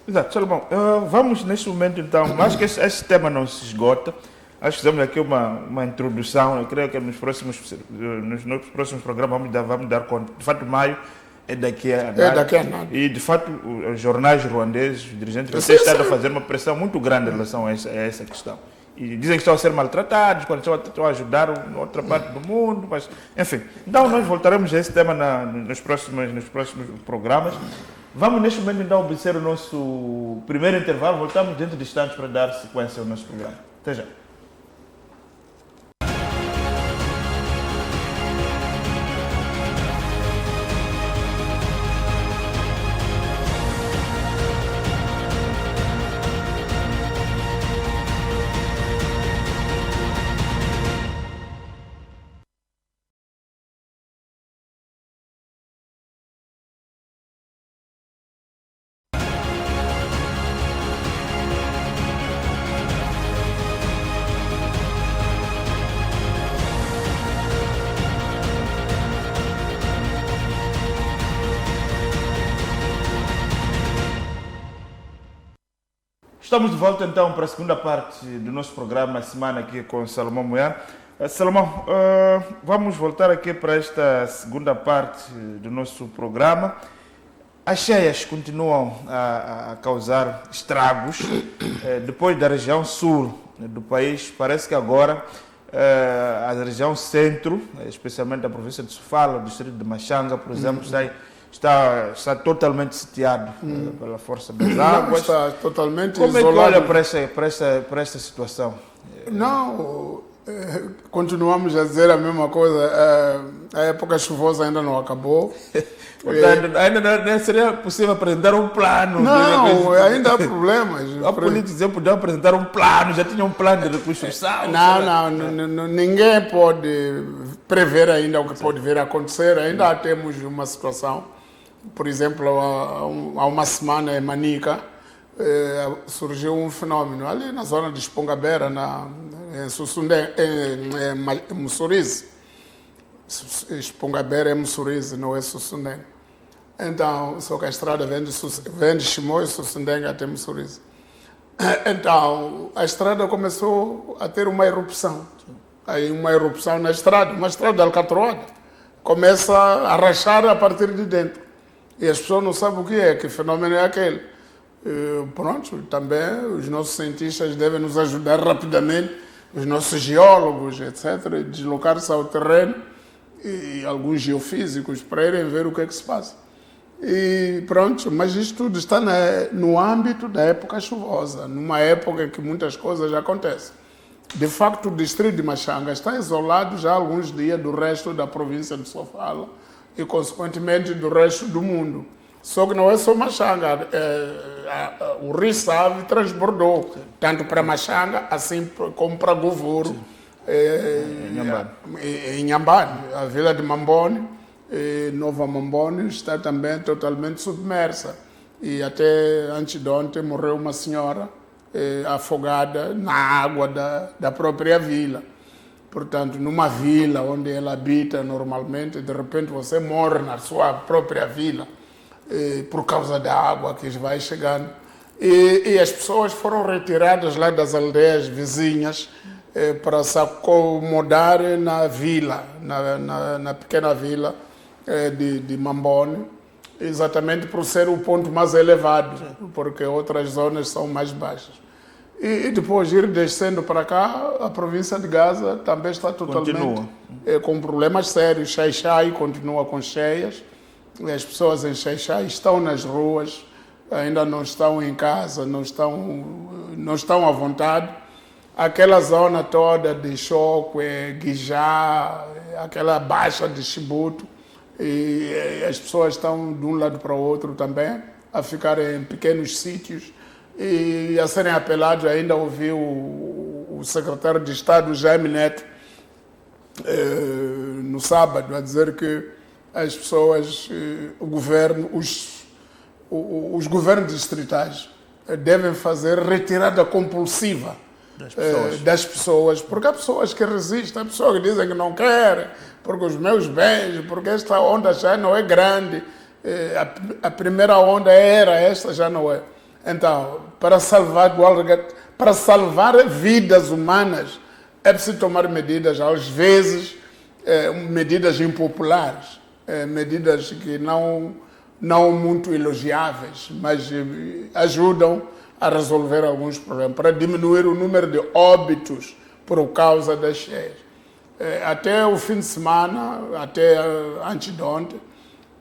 Exato, Salomão. Vamos neste momento então, acho que este tema não se esgota. Acho que fizemos aqui uma introdução. Eu creio que nos próximos programas vamos dar conta. De fato, maio é daqui a nada. E de fato, os jornais ruandeses, os dirigentes têm estado a fazer uma pressão muito grande em relação a essa questão. E dizem que estão a ser maltratados, quando estão a ajudar outra parte do mundo, mas enfim. Então nós voltaremos a esse tema nos próximos programas. Vamos neste momento então obedecer o nosso primeiro intervalo, voltamos dentro de instantes para dar sequência ao nosso programa. Até já. Estamos de volta então para a segunda parte do nosso programa, a semana aqui com Salomão Moian. Salomão, vamos voltar aqui para esta segunda parte do nosso programa. As cheias continuam a causar estragos. Depois da região sul do país, parece que agora a região centro, especialmente a província de Sofala, o distrito de Machanga, por exemplo, está totalmente sitiado pela força das águas. Está totalmente Como isolado. é que olha para esta situação? Não, continuamos a dizer a mesma coisa. A época chuvosa ainda não acabou. Portanto, ainda não seria possível apresentar um plano. Não, ainda há problemas. A política podia apresentar um plano, já tinha um plano de reconstrução. Não, ninguém pode prever ainda o que pode vir a acontecer. Ainda temos uma situação, por exemplo, há uma semana em Manica, surgiu um fenômeno ali na zona de Espongabera, em Sussundé, em Mussurize. Espongabera é Mussurize, não é Sussundé. Então, só que a estrada vem de Chimoio, Sussundenga até Mussurize. Então, a estrada começou a ter uma erupção. Aí uma erupção na estrada, uma estrada alcatroada. Começa a rachar a partir de dentro. E as pessoas não sabem o que fenômeno é aquele. Pronto, também os nossos cientistas devem nos ajudar rapidamente, os nossos geólogos, etc., deslocar-se ao terreno e alguns geofísicos para irem ver o que é que se passa. E pronto, mas isto tudo está no âmbito da época chuvosa, numa época em que muitas coisas acontecem. De facto, o distrito de Machanga está isolado já há alguns dias do resto da província de Sofala e, consequentemente, do resto do mundo. Só que não é só Machanga, o Rio Save transbordou, tanto para Machanga, assim como para Govoro, em Nhambane, a vila de Mambone, Nova Mambone, está também totalmente submersa. E até antes de ontem morreu uma senhora afogada na água da própria vila. Portanto, numa vila onde ela habita normalmente, de repente você morre na sua própria vila por causa da água que vai chegando. E as pessoas foram retiradas lá das aldeias vizinhas para se acomodar na vila, na pequena vila de Mambone, exatamente por ser o ponto mais elevado, porque outras zonas são mais baixas. E depois ir descendo para cá, a província de Gaza também está totalmente com problemas sérios. Xai-Xai continua com cheias, as pessoas em Xai-Xai estão nas ruas, ainda não estão em casa, não estão à vontade. Aquela zona toda de Chokwe, Guijá, aquela baixa de Chibuto, e as pessoas estão de um lado para o outro também, a ficar em pequenos sítios e a serem apelados. Ainda ouvi o secretário de Estado, Jaime Neto, no sábado, a dizer que as pessoas, o governo, os governos distritais devem fazer retirada compulsiva das pessoas, porque há pessoas que resistem, há pessoas que dizem que não querem, porque os meus bens, porque esta onda já não é grande, a primeira onda era, esta já não é. Então, para salvar vidas humanas, é preciso tomar medidas, às vezes, medidas impopulares, medidas que não muito elogiáveis, mas ajudam a resolver alguns problemas, para diminuir o número de óbitos por causa das cheias. Até o fim de semana, até antes de ontem,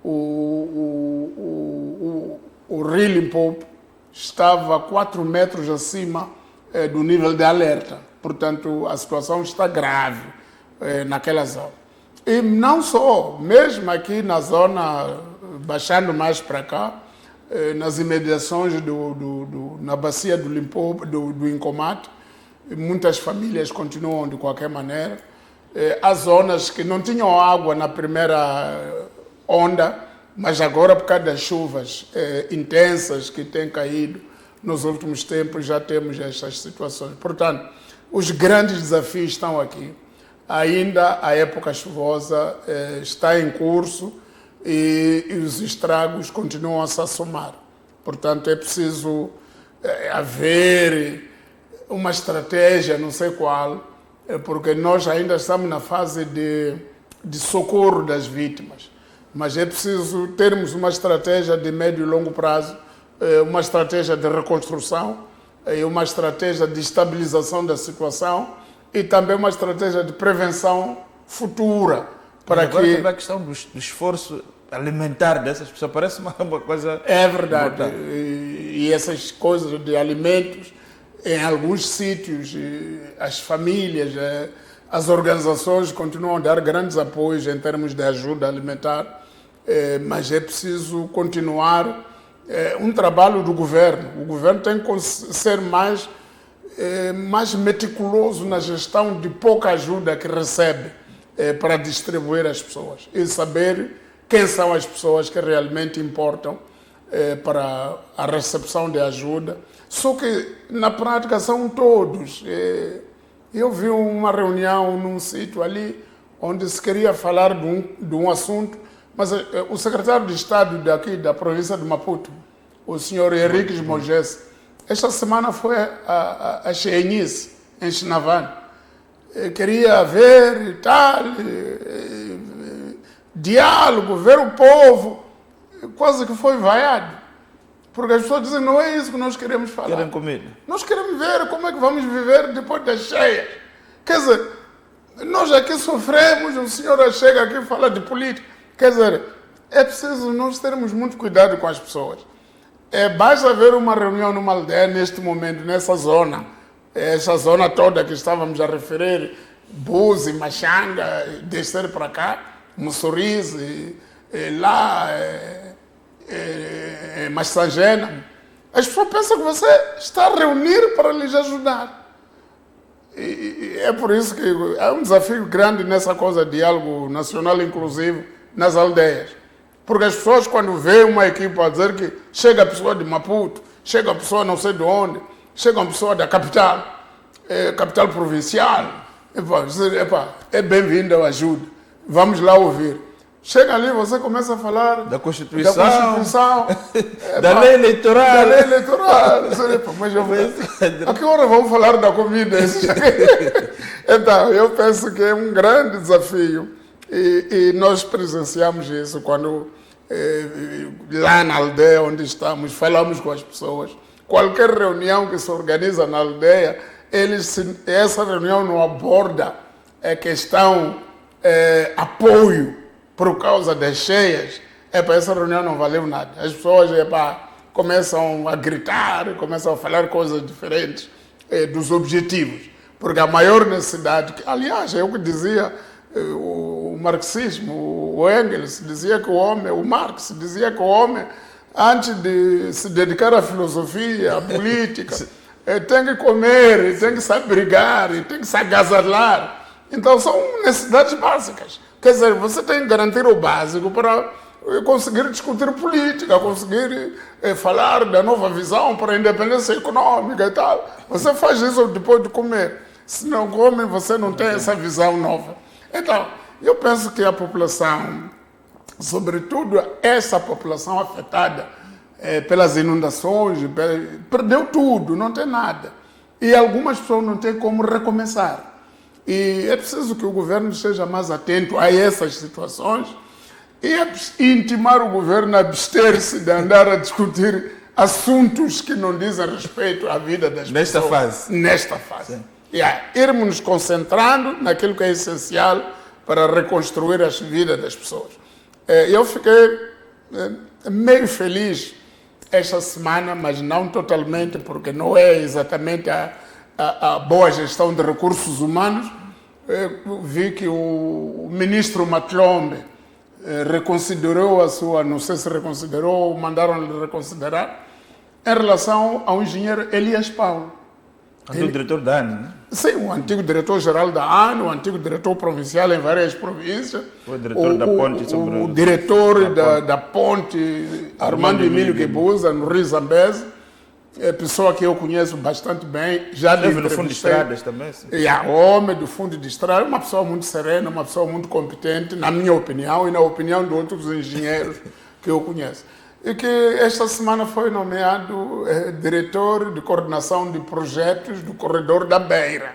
o Rio Limpopo estava 4 metros acima do nível de alerta. Portanto, a situação está grave naquela zona. E não só, mesmo aqui na zona, baixando mais para cá, nas imediações na bacia do Limpopo, do Incomate, muitas famílias continuam de qualquer maneira. Há zonas que não tinham água na primeira onda, mas agora, por causa das chuvas intensas que têm caído nos últimos tempos, já temos estas situações. Portanto, os grandes desafios estão aqui. Ainda a época chuvosa está em curso e os estragos continuam a se assomar. Portanto, é preciso haver uma estratégia, não sei qual, porque nós ainda estamos na fase de socorro das vítimas. Mas é preciso termos uma estratégia de médio e longo prazo, uma estratégia de reconstrução, e uma estratégia de estabilização da situação e também uma estratégia de prevenção futura. Para agora que... também a questão do esforço alimentar dessas pessoas parece uma coisa... É verdade. importante. E essas coisas de alimentos, em alguns sítios, as famílias, as organizações continuam a dar grandes apoios em termos de ajuda alimentar, mas é preciso continuar um trabalho do governo. O governo tem que ser mais meticuloso na gestão de pouca ajuda que recebe para distribuir às pessoas e saber quem são as pessoas que realmente importam para a recepção de ajuda. Só que, na prática, são todos. Eu vi uma reunião num sítio ali onde se queria falar de um assunto, mas o secretário de Estado daqui, da província de Maputo, o senhor Henrique Mogés, esta semana foi a Xenice, em Chinavane. Queria ver e tal, diálogo, ver o povo, quase que foi vaiado. Porque as pessoas dizem, não é isso que nós queremos falar. Querem comida. Nós queremos ver como é que vamos viver depois das cheias. Quer dizer, nós aqui sofremos, o senhor chega aqui e fala de política. Quer dizer, é preciso nós termos muito cuidado com as pessoas. Basta haver uma reunião numa aldeia neste momento, nessa zona, essa zona toda que estávamos a referir, Buzi, Machanga, descer para cá, Mussurize, lá, Massangena. As pessoas pensam que você está a reunir para lhes ajudar. E é por isso que é um desafio grande nessa coisa de diálogo nacional inclusivo nas aldeias. Porque as pessoas, quando veem uma equipe a dizer que chega a pessoa de Maputo, chega a pessoa não sei de onde, chega uma pessoa da capital, capital provincial, é bem-vindo a ajuda, vamos lá ouvir. Chega ali, você começa a falar da Constituição, da lei eleitoral. Da lei eleitoral. Mas a que hora vamos falar da comida? Então, eu penso que é um grande desafio. E nós presenciamos isso quando, lá na aldeia onde estamos, falamos com as pessoas. Qualquer reunião que se organiza na aldeia, essa reunião não aborda a questão apoio por causa das cheias. Para essa reunião não valeu nada. As pessoas começam a gritar, começam a falar coisas diferentes dos objetivos. Porque a maior necessidade, aliás, é o que dizia o marxismo, o Engels dizia que o Marx dizia que o homem, antes de se dedicar à filosofia, à política, tem que comer, tem que se abrigar, tem que se agasalhar. Então são necessidades básicas. Quer dizer, você tem que garantir o básico para conseguir discutir política, conseguir falar da nova visão para a independência econômica e tal. Você faz isso depois de comer. Se não come, você não tem essa visão nova. Então, eu penso que a população, sobretudo essa população afetada pelas inundações, perdeu tudo, não tem nada. E algumas pessoas não têm como recomeçar. E é preciso que o governo esteja mais atento a essas situações e intimar o governo a abster-se de andar a discutir assuntos que não dizem respeito à vida das pessoas. Nesta fase. Irmos nos concentrando naquilo que é essencial para reconstruir a vida das pessoas. Eu fiquei meio feliz esta semana, mas não totalmente, porque não é exatamente a boa gestão de recursos humanos. Vi que o ministro Matlombe reconsiderou não sei se reconsiderou, mandaram-lhe reconsiderar, em relação ao engenheiro Elias Paulo. Antigo diretor da ANE, né? Sim, o antigo diretor-geral da ANE, o antigo diretor provincial em várias províncias. Foi diretor da ponte o diretor da ponte, Armando Emílio Guebuza, no Rio Zambeze. É pessoa que eu conheço bastante bem. Já esteve no fundo de estradas também? Sim. Homem do fundo de estradas, uma pessoa muito serena, uma pessoa muito competente, na minha opinião e na opinião de outros engenheiros que eu conheço. e que esta semana foi nomeado diretor de coordenação de projetos do Corredor da Beira.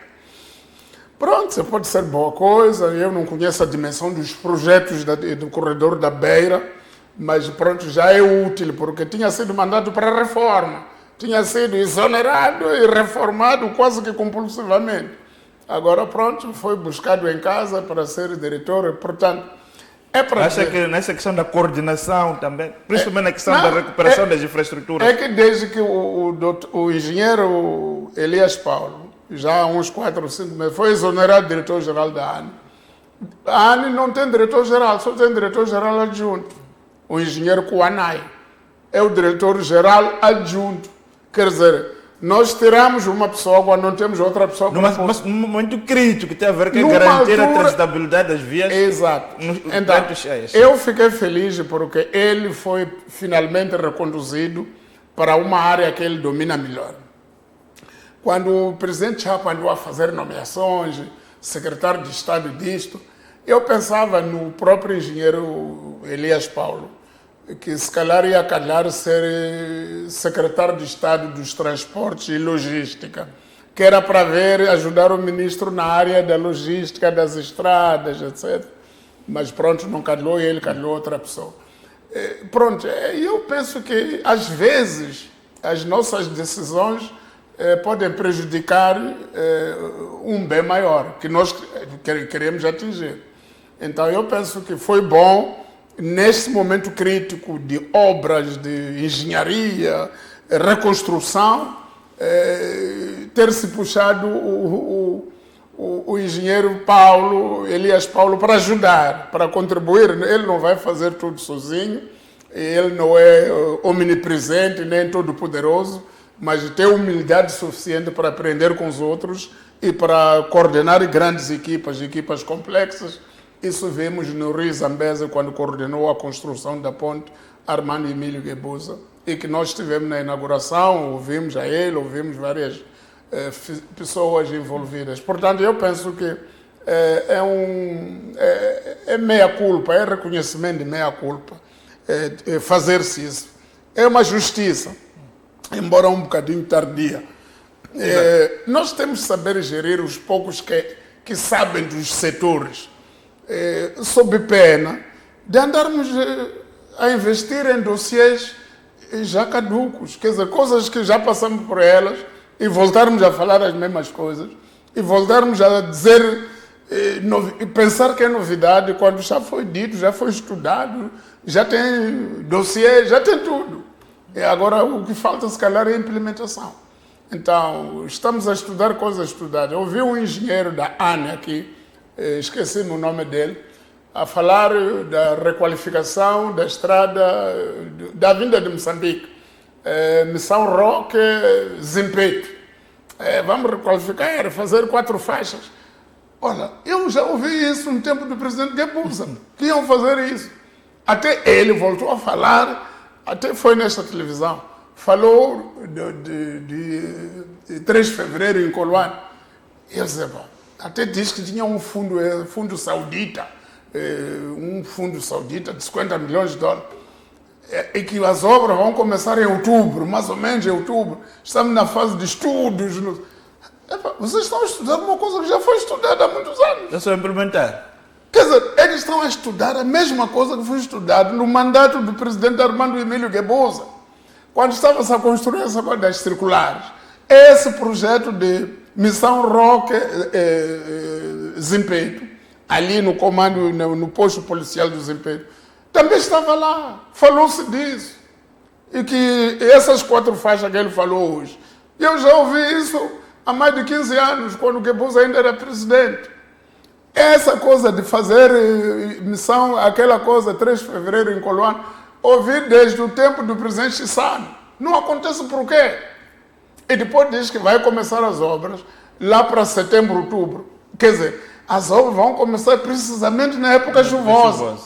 Pronto, isso pode ser boa coisa, eu não conheço a dimensão dos projetos do Corredor da Beira, mas pronto, já é útil, porque tinha sido mandado para a reforma, tinha sido exonerado e reformado quase que compulsivamente. Agora pronto, foi buscado em casa para ser diretor, portanto, é para Acha que nessa questão da coordenação também, principalmente na questão da recuperação das infraestruturas? É que desde que o engenheiro Elias Paulo, já há uns 4 ou 5 meses, foi exonerado diretor-geral da ANE. A ANE não tem diretor-geral, só tem diretor-geral adjunto. O engenheiro Kuanai é o diretor-geral adjunto. Quer dizer, nós tiramos uma pessoa quando não temos outra pessoa. Mas num momento crítico que tem a ver com garantir a transitabilidade das vias. Exato. Então, eu fiquei feliz porque ele foi finalmente reconduzido para uma área que ele domina melhor. Quando o presidente Chapa andou a fazer nomeações, secretário de Estado disto, eu pensava no próprio engenheiro Elias Paulo, que se calhar ia calhar ser secretário de Estado dos Transportes e Logística, que era para ajudar o ministro na área da logística, das estradas, etc. Mas pronto, não calhou ele, calhou outra pessoa. Pronto, eu penso que às vezes as nossas decisões podem prejudicar um bem maior, que nós queremos atingir. Então eu penso que foi bom, nesse momento crítico de obras de engenharia, reconstrução, ter-se puxado o engenheiro Elias Paulo, para ajudar, para contribuir. Ele não vai fazer tudo sozinho, ele não é omnipresente nem todo-poderoso, mas tem humildade suficiente para aprender com os outros e para coordenar grandes equipas complexas. Isso vimos no Rio Zambeze, quando coordenou a construção da ponte Armando Emílio Guebuza, e que nós estivemos na inauguração, ouvimos a ele, ouvimos várias pessoas envolvidas. Portanto, eu penso que é meia-culpa, é reconhecimento de meia-culpa fazer-se isso. É uma justiça, embora um bocadinho tardia. Nós temos de saber gerir os poucos que sabem dos setores, sob pena de andarmos a investir em dossiês já caducos, quer dizer, coisas que já passamos por elas e voltarmos a falar as mesmas coisas e voltarmos a dizer, pensar que é novidade quando já foi dito, já foi estudado, já tem dossiê, já tem tudo. E agora o que falta, se calhar, é a implementação. Então, estamos a estudar coisas estudadas. Eu ouvi um engenheiro da ANE aqui, esqueci-me o nome dele, a falar da requalificação da estrada da vinda de Moçambique, Missão Roque, Zimpeto. Vamos requalificar, fazer 4 faixas. Olha, eu já ouvi isso no tempo do presidente Guebuza, que iam fazer isso. Até ele voltou a falar, até foi nesta televisão, falou de 3 de fevereiro em Coloane. Eu disse, até diz que tinha um fundo saudita, um fundo saudita de 50 milhões de dólares, e que as obras vão começar em outubro, mais ou menos em outubro. Estamos na fase de estudos. Vocês estão a estudar uma coisa que já foi estudada há muitos anos. É só implementar. Quer dizer, eles estão a estudar a mesma coisa que foi estudada no mandato do presidente Armando Emílio Guebuza, quando estava-se a construir essa coisa das circulares. Esse projeto de Missão Roque Zimpeto, ali no comando, no posto policial do Zimpeto, também estava lá, falou-se disso. E que essas 4 faixas que ele falou hoje, eu já ouvi isso há mais de 15 anos, quando o Guebuza ainda era presidente. Essa coisa de fazer missão, aquela coisa, 3 de fevereiro em Coloane, ouvi desde o tempo do presidente Chissano. Não acontece por quê? E depois diz que vai começar as obras lá para setembro, outubro. Quer dizer, as obras vão começar precisamente na época chuvosa.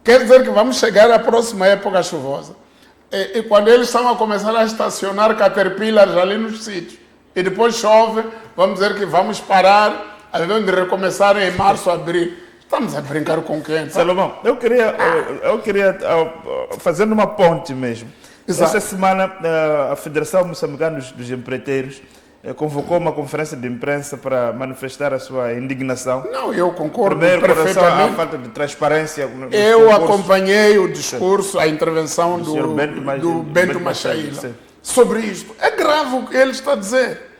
Quer dizer que vamos chegar à próxima época chuvosa. E quando eles estão a começar a estacionar caterpillars ali nos sítios, e depois chove, vamos dizer que vamos parar, ao invés de recomeçar em março, abril. Estamos a brincar com quem? Tá? Salomão, eu queria fazendo uma ponte mesmo. Exato. Esta semana a Federação Moçambicana dos Empreiteiros convocou uma conferência de imprensa para manifestar a sua indignação. Não, eu concordo Primeiro, com relação à perfeitamente. falta de transparência. nos Eu concursos. acompanhei o discurso, a intervenção Do senhor do Bento Machaíla sim. sobre isto. É grave o que ele está a dizer.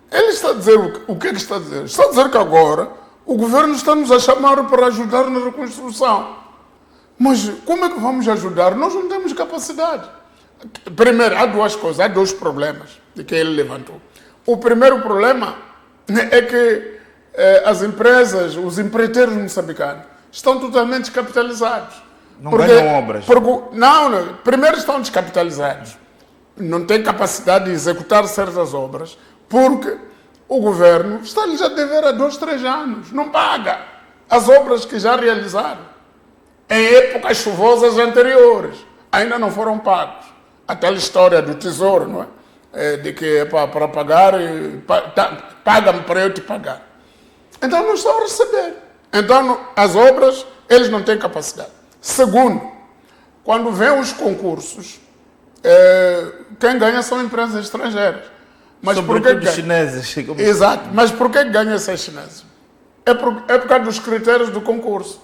Ele está a dizer o que é que está a dizer? Está a dizer que agora o governo está-nos a chamar para ajudar na reconstrução. Mas como é que vamos ajudar? Nós não temos capacidade. Primeiro, há duas coisas, há dois problemas de que ele levantou. O primeiro problema é que as empresas, os empreiteiros moçambicanos, estão totalmente descapitalizados. Não ganham obras. Não, primeiro estão descapitalizados. Não têm capacidade de executar certas obras, porque o governo está-lhes a dever há 2, 3 anos. Não paga as obras que já realizaram. Em épocas chuvosas anteriores, ainda não foram pagos. Aquela história do tesouro, não é? De que é para pagar, paga-me para eu te pagar. Então não estão a receber. Então as obras, eles não têm capacidade. Segundo, quando vêm os concursos, quem ganha são empresas estrangeiras. Mas por que ganha? Chineses. Exato. Mas por que ganha esses chineses? É por causa dos critérios do concurso.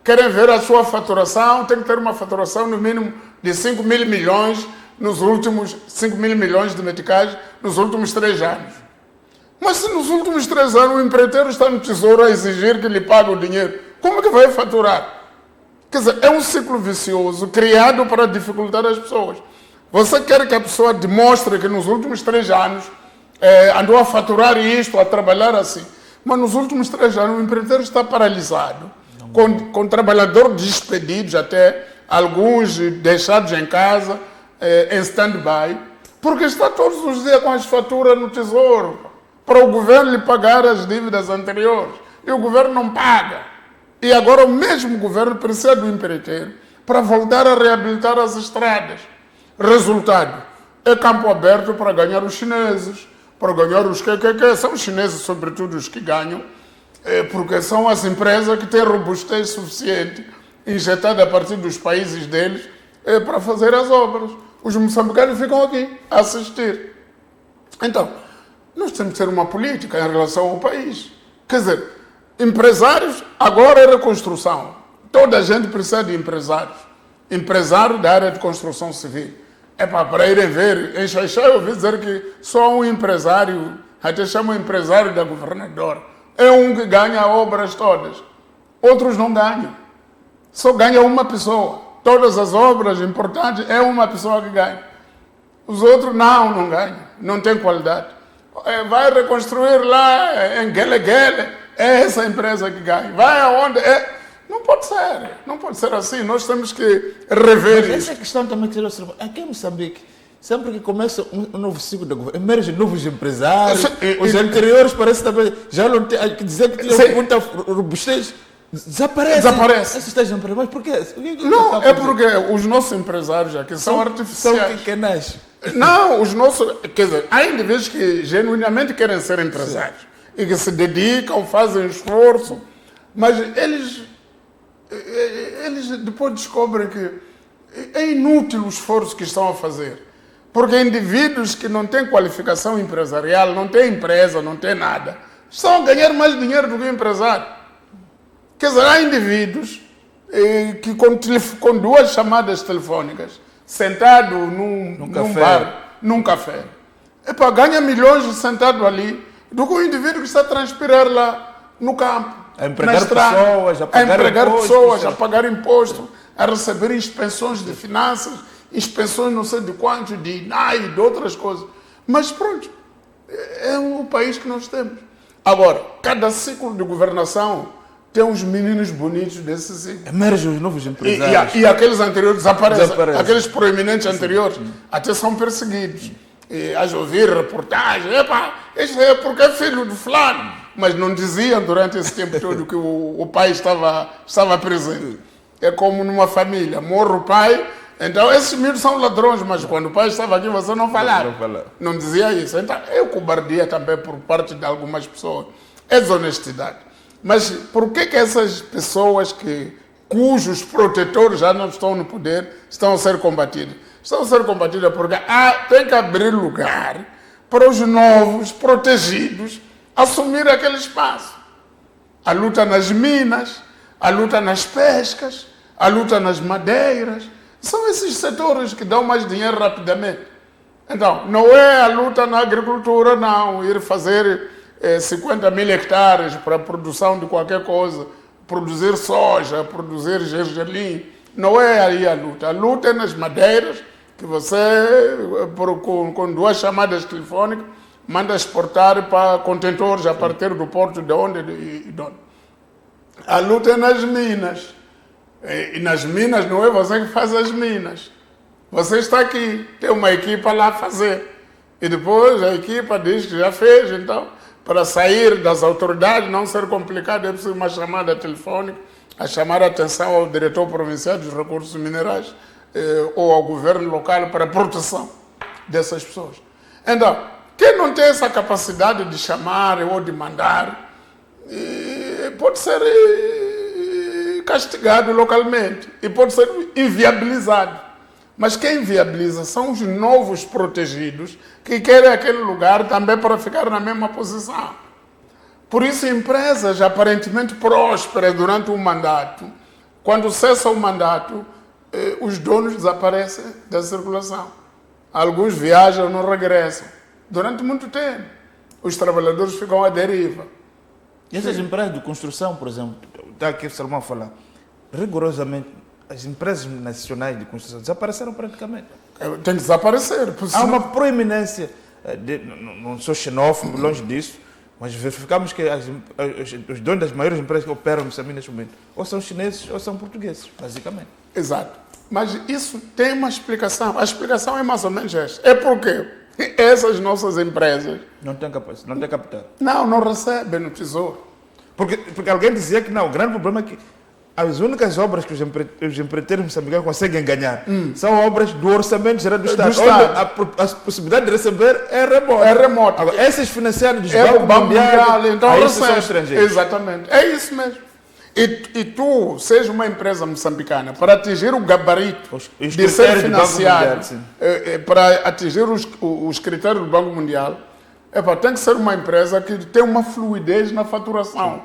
Querem ver a sua faturação, tem que ter uma faturação no mínimo de 5 mil milhões nos últimos 5 mil milhões de meticais nos últimos 3 anos. Mas se nos últimos 3 anos o empreiteiro está no tesouro a exigir que lhe pague o dinheiro, como é que vai faturar? Quer dizer, é um ciclo vicioso criado para dificultar as pessoas. Você quer que a pessoa demonstre que nos últimos 3 anos andou a faturar isto, a trabalhar assim. Mas nos últimos 3 anos o empreiteiro está paralisado, com trabalhadores despedidos até, alguns deixados em casa, em stand-by, porque está todos os dias com as faturas no tesouro, para o governo lhe pagar as dívidas anteriores. E o governo não paga. E agora o mesmo governo precisa do empreiteiro para voltar a reabilitar as estradas. Resultado, é campo aberto para ganhar os chineses, para ganhar os que são os chineses, sobretudo os que ganham, porque são as empresas que têm robustez suficiente, injetada a partir dos países deles, para fazer as obras. Os moçambicanos ficam aqui a assistir. Então, nós temos que ter uma política em relação ao país. Quer dizer, empresários, agora é reconstrução. Toda a gente precisa de empresários. Empresário da área de construção civil. Para irem ver, em Xaixá eu ouvi dizer que só um empresário, até chamam empresário da governadora, é um que ganha obras todas. Outros não ganham. Só ganha uma pessoa. Todas as obras importantes é uma pessoa que ganha. Os outros não ganham. Não tem qualidade. Vai reconstruir lá em Guele-Guele, é essa empresa que ganha. Vai aonde? Não pode ser. Não pode ser assim. Nós temos que rever Mas isso. essa questão também que eu observo. Aqui em Moçambique, sempre que começa um novo ciclo de governo, emergem novos empresários. Os anteriores parece também já não tem, dizer que tinham muita robustez. Desaparece. Esses tais empresários. Mas por quê? Não, é porque os nossos empresários aqui são artificiais. São quinquenais. Não, os nossos... Quer dizer, há indivíduos que genuinamente querem ser empresários. E que se dedicam, fazem esforço. Mas eles depois descobrem que é inútil o esforço que estão a fazer. Porque indivíduos que não têm qualificação empresarial, não têm empresa, não têm nada, estão a ganhar mais dinheiro do que o empresário. Quer dizer, há indivíduos que com 2 chamadas telefônicas, sentado num bar, num café, ganha milhões sentado ali, do que o indivíduo que está a transpirar lá no campo, a empregar na estrada, pessoas, a pagar imposto, a receber inspeções de finanças, inspeções não sei de quanto, de INAI, de outras coisas. Mas pronto, é o país que nós temos. Agora, cada ciclo de governação tem uns meninos bonitos desse ciclo. Emergem os novos empresários. E aqueles anteriores desaparecem. Aqueles proeminentes anteriores até são perseguidos. E a ouvir reportagens, este é porque é filho de fulano. Mas não diziam durante esse tempo todo que o pai estava presente. É como numa família, morre o pai, então esses miúdos são ladrões, mas quando o pai estava aqui você não falava. Não dizia isso. Então é cobardia também por parte de algumas pessoas. É desonestidade. Mas por que essas pessoas cujos protetores já não estão no poder estão a ser combatidas? Estão a ser combatidas porque tem que abrir lugar para os novos protegidos assumir aquele espaço. A luta nas minas, a luta nas pescas, a luta nas madeiras, são esses setores que dão mais dinheiro rapidamente. Então, não é a luta na agricultura, não, ir fazer 50 mil hectares para a produção de qualquer coisa, produzir soja, produzir gergelim, não é aí a luta. A luta é nas madeiras, que você, com 2 chamadas telefônicas, manda exportar para contentores a partir do porto de onde e de onde. A luta é nas minas. E nas minas não é você que faz as minas. Você está aqui, tem uma equipa lá a fazer. E depois a equipa diz que já fez, então, para sair das autoridades, não ser complicado, é preciso uma chamada telefônica, a chamar a atenção ao diretor provincial dos recursos minerais ou ao governo local para a proteção dessas pessoas. Então, quem não tem essa capacidade de chamar ou de mandar, pode ser castigado localmente e pode ser inviabilizado. Mas quem viabiliza são os novos protegidos que querem aquele lugar também para ficar na mesma posição. Por isso, empresas aparentemente prósperas durante um mandato, quando cessa o mandato, os donos desaparecem da circulação. Alguns viajam e não regressam. Durante muito tempo, os trabalhadores ficam à deriva. E essas empresas de construção, por exemplo, está aqui o Salomão a falar, rigorosamente, as empresas nacionais de construção desapareceram praticamente. Tem que desaparecer. Há uma proeminência, não sou xenófobo, longe disso, mas verificamos que os donos das maiores empresas que operam no Moçambique neste momento, ou são chineses ou são portugueses, basicamente. Exato. Mas isso tem uma explicação. A explicação é mais ou menos esta. É porque essas nossas empresas... Não têm capital. Não recebem no Tesouro. Porque alguém dizia que não, o grande problema é que as únicas obras que os empreiteiros moçambicanos conseguem ganhar são obras do orçamento geral do Estado. Onde a possibilidade de receber é remota. Agora, essas financiadas do Banco Mundial, então aí são estrangeiros. Exatamente. É isso mesmo. E tu, seja uma empresa moçambicana, para atingir o gabarito de ser financiado, para atingir os critérios do Banco Mundial, tem que ser uma empresa que tem uma fluidez na faturação.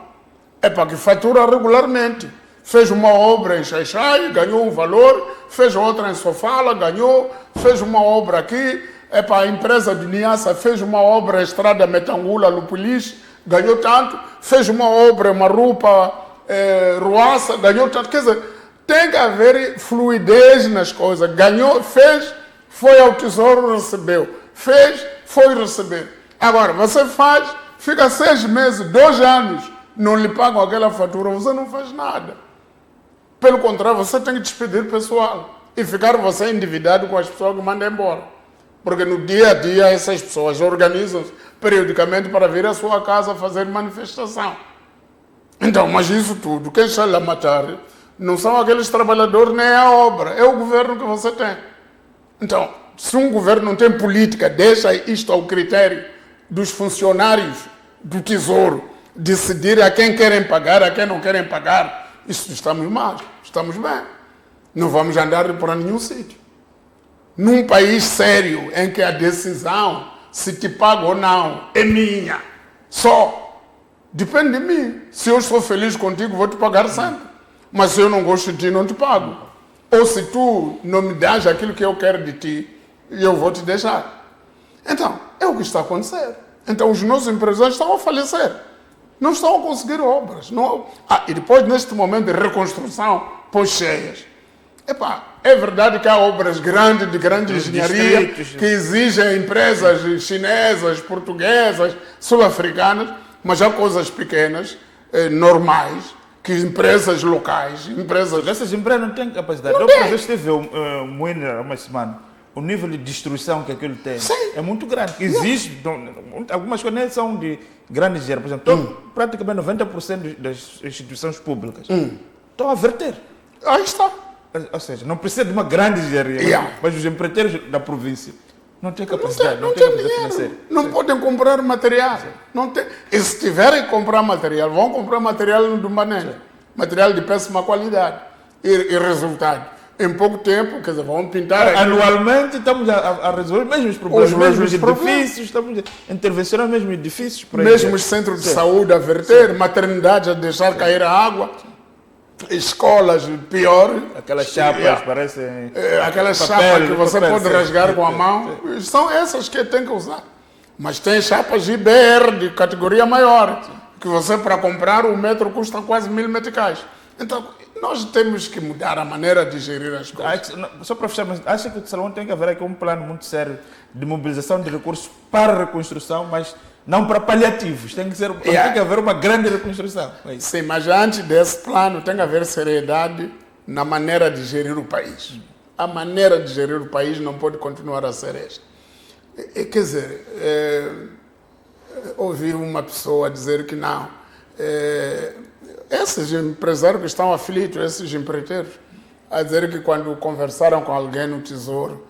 Que fatura regularmente. Fez uma obra em Xaixai, ganhou um valor, fez outra em Sofala, ganhou, fez uma obra aqui, a empresa de Niassa fez uma obra em Estrada Metangula, Lupulis, ganhou tanto, fez uma obra em Marupa, Ruaça, ganhou tanto. Quer dizer, tem que haver fluidez nas coisas. Ganhou, fez, foi ao Tesouro, recebeu. Fez, foi receber. Agora, você faz, fica 6 meses, 2 anos, não lhe pagam aquela fatura, você não faz nada. Pelo contrário, você tem que despedir pessoal e ficar você endividado com as pessoas que mandam embora. Porque no dia a dia essas pessoas organizam-se periodicamente para vir à sua casa fazer manifestação. Então, mas isso tudo, quem está a matar não são aqueles trabalhadores nem a obra, é o governo que você tem. Então, se um governo não tem política, deixa isto ao critério dos funcionários do Tesouro decidir a quem querem pagar, a quem não querem pagar, isso estamos mal, estamos bem. Não vamos andar para nenhum sítio. Num país sério em que a decisão se te paga ou não é minha, só depende de mim. Se eu estou feliz contigo, vou te pagar sempre. Mas se eu não gosto de ti, não te pago. Ou se tu não me das aquilo que eu quero de ti, eu vou te deixar. Então, é o que está a acontecer. Então, os nossos empresários estão a falecer. Não estão a conseguir obras. Não... e depois, neste momento de reconstrução, pós-cheias, é verdade que há obras grandes, de grande engenharia, que exigem empresas chinesas, portuguesas, sul-africanas, mas há coisas pequenas, normais, que empresas locais, Essas empresas não têm capacidade. Eu estive em Moinha há uma semana. O nível de destruição que aquilo tem é muito grande. Existe, algumas coisas são de grande engenharia. Por exemplo, praticamente 90% das instituições públicas estão a verter. Aí está. Ou seja, não precisa de uma grande engenharia, mas os empreiteiros da província Não tem capacidade, não tem capacidade financeira. Não podem comprar material. Não tem. E se tiverem que comprar material, vão comprar material do manejo. Material de péssima qualidade. E resultado. Em pouco tempo, quer dizer, vão pintar... Anualmente estamos a resolver mesmo os problemas, Os mesmo os mesmos problemas. edifícios, estamos a intervencionar mesmo em edifícios. Por aí Mesmo dentro. os centros de saúde a verter, maternidades a deixar cair a água, escolas, pior. Aquelas chapas Yeah. parecem... Aquelas papel, chapas que você papel, pode sim. rasgar com a mão, são essas que tem que usar. Mas tem chapas IBR de categoria maior, que você para comprar o metro custa quase 1000 meticais. Então, nós temos que mudar a maneira de gerir as coisas. Só para fechar, mas acha que o Salomão tem que haver aqui um plano muito sério de mobilização de recursos para a reconstrução, mas não para paliativos. Tem que haver uma grande reconstrução. É isso. Sim, mas antes desse plano tem que haver seriedade na maneira de gerir o país. A maneira de gerir o país não pode continuar a ser esta. Quer dizer, ouvi uma pessoa dizer que não. Esses empresários que estão aflitos, esses empreiteiros, a dizer que quando conversaram com alguém no Tesouro,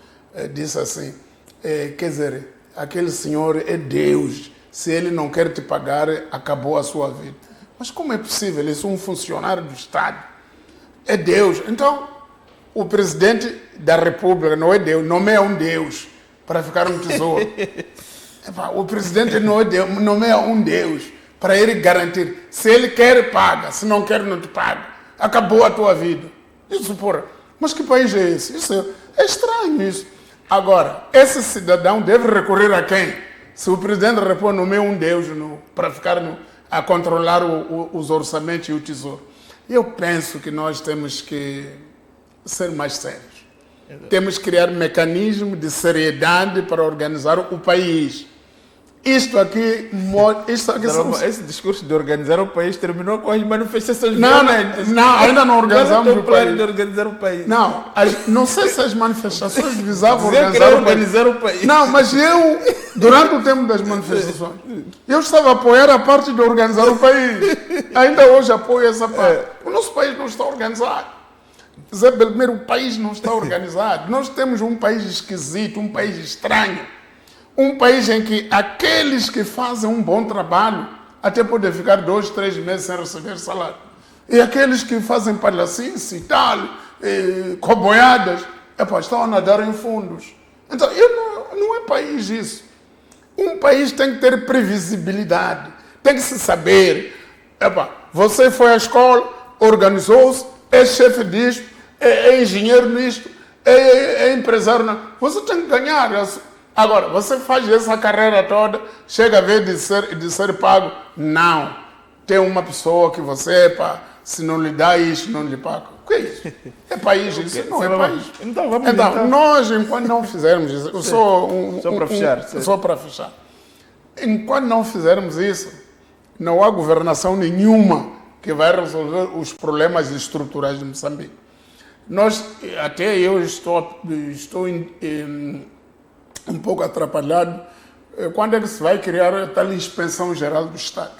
disse assim, quer dizer, aquele senhor é Deus, se ele não quer te pagar, acabou a sua vida. Mas como é possível? Isso é um funcionário do Estado. É Deus. Então, o presidente da República não é Deus, nomeia um Deus para ficar no Tesouro. O presidente não é Deus, nomeia um Deus para ele garantir. Se ele quer, paga. Se não quer, não te paga. Acabou a tua vida. Isso, porra. Mas que país é esse? Isso é estranho isso. Agora, esse cidadão deve recorrer a quem? Se o presidente da República nomeia um Deus para ficar a controlar os orçamentos e o tesouro. Eu penso que nós temos que ser mais sérios. Temos que criar mecanismos de seriedade para organizar o país. Isto aqui são... Esse discurso de organizar o país terminou com as manifestações Não, violentas. não, ainda não organizamos o plano país. de organizar o país. Não, não sei se as manifestações visavam Dizia que era organizar o país. Não, mas eu, durante o tempo das manifestações, eu estava a apoiar a parte de organizar o país. Ainda hoje apoio essa parte. O nosso país não está organizado. Zé Belmiro, o país não está organizado. Nós temos um país esquisito, um país estranho. Um país em que aqueles que fazem um bom trabalho até podem ficar 2, 3 meses sem receber salário. E aqueles que fazem palhacice e tal, coboiadas, estão a nadar em fundos. Então, não é país isso. Um país tem que ter previsibilidade, tem que se saber. Você foi à escola, organizou-se, é chefe disto, é engenheiro nisto, é empresário. Você tem que ganhar. Agora, você faz essa carreira toda, chega a vez de ser pago. Não. Tem uma pessoa que você, se não lhe dá isto, não lhe paga. O que é isso? É país, isso não é país. Então, nós, enquanto não fizermos isso, só para fechar. Enquanto não fizermos isso, não há governação nenhuma que vai resolver os problemas estruturais de Moçambique. Até eu estou um pouco atrapalhado. Quando é que se vai criar a tal inspeção geral do Estado?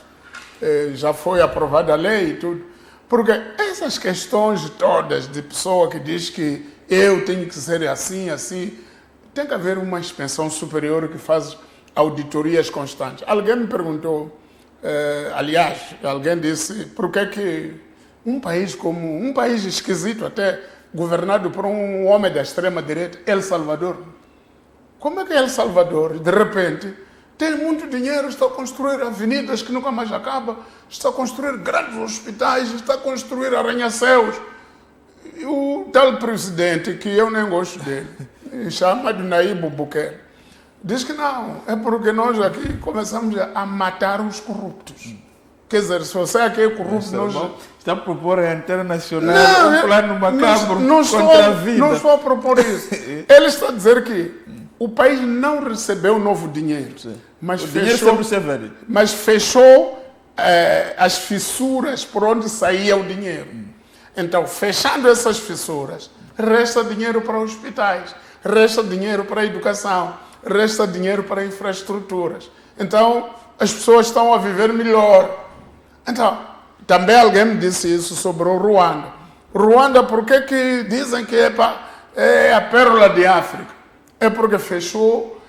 Já foi aprovada a lei e tudo. Porque essas questões todas de pessoa que diz que eu tenho que ser assim, assim, tem que haver uma inspeção superior que faz auditorias constantes. Alguém me perguntou, aliás, alguém disse, por que um país esquisito até, governado por um homem da extrema-direita, El Salvador. Como é que El Salvador, de repente, tem muito dinheiro, está a construir avenidas que nunca mais acabam, está a construir grandes hospitais, está a construir arranha-céus. E o tal presidente, que eu nem gosto dele, chama de Nayib Bukele, diz que não, é porque nós aqui começamos a matar os corruptos. Quer dizer, se você aqui é corrupto, nós... Está a propor a internacional um plano macabro contra a vida. Não estou a propor isso. Ele está a dizer que o país não recebeu novo dinheiro, mas fechou as fissuras por onde saía o dinheiro. Então, fechando essas fissuras, resta dinheiro para hospitais, resta dinheiro para educação, resta dinheiro para infraestruturas. Então, as pessoas estão a viver melhor. Então, também alguém me disse isso sobre o Ruanda. Ruanda, por que dizem que é a pérola de África? É porque fechou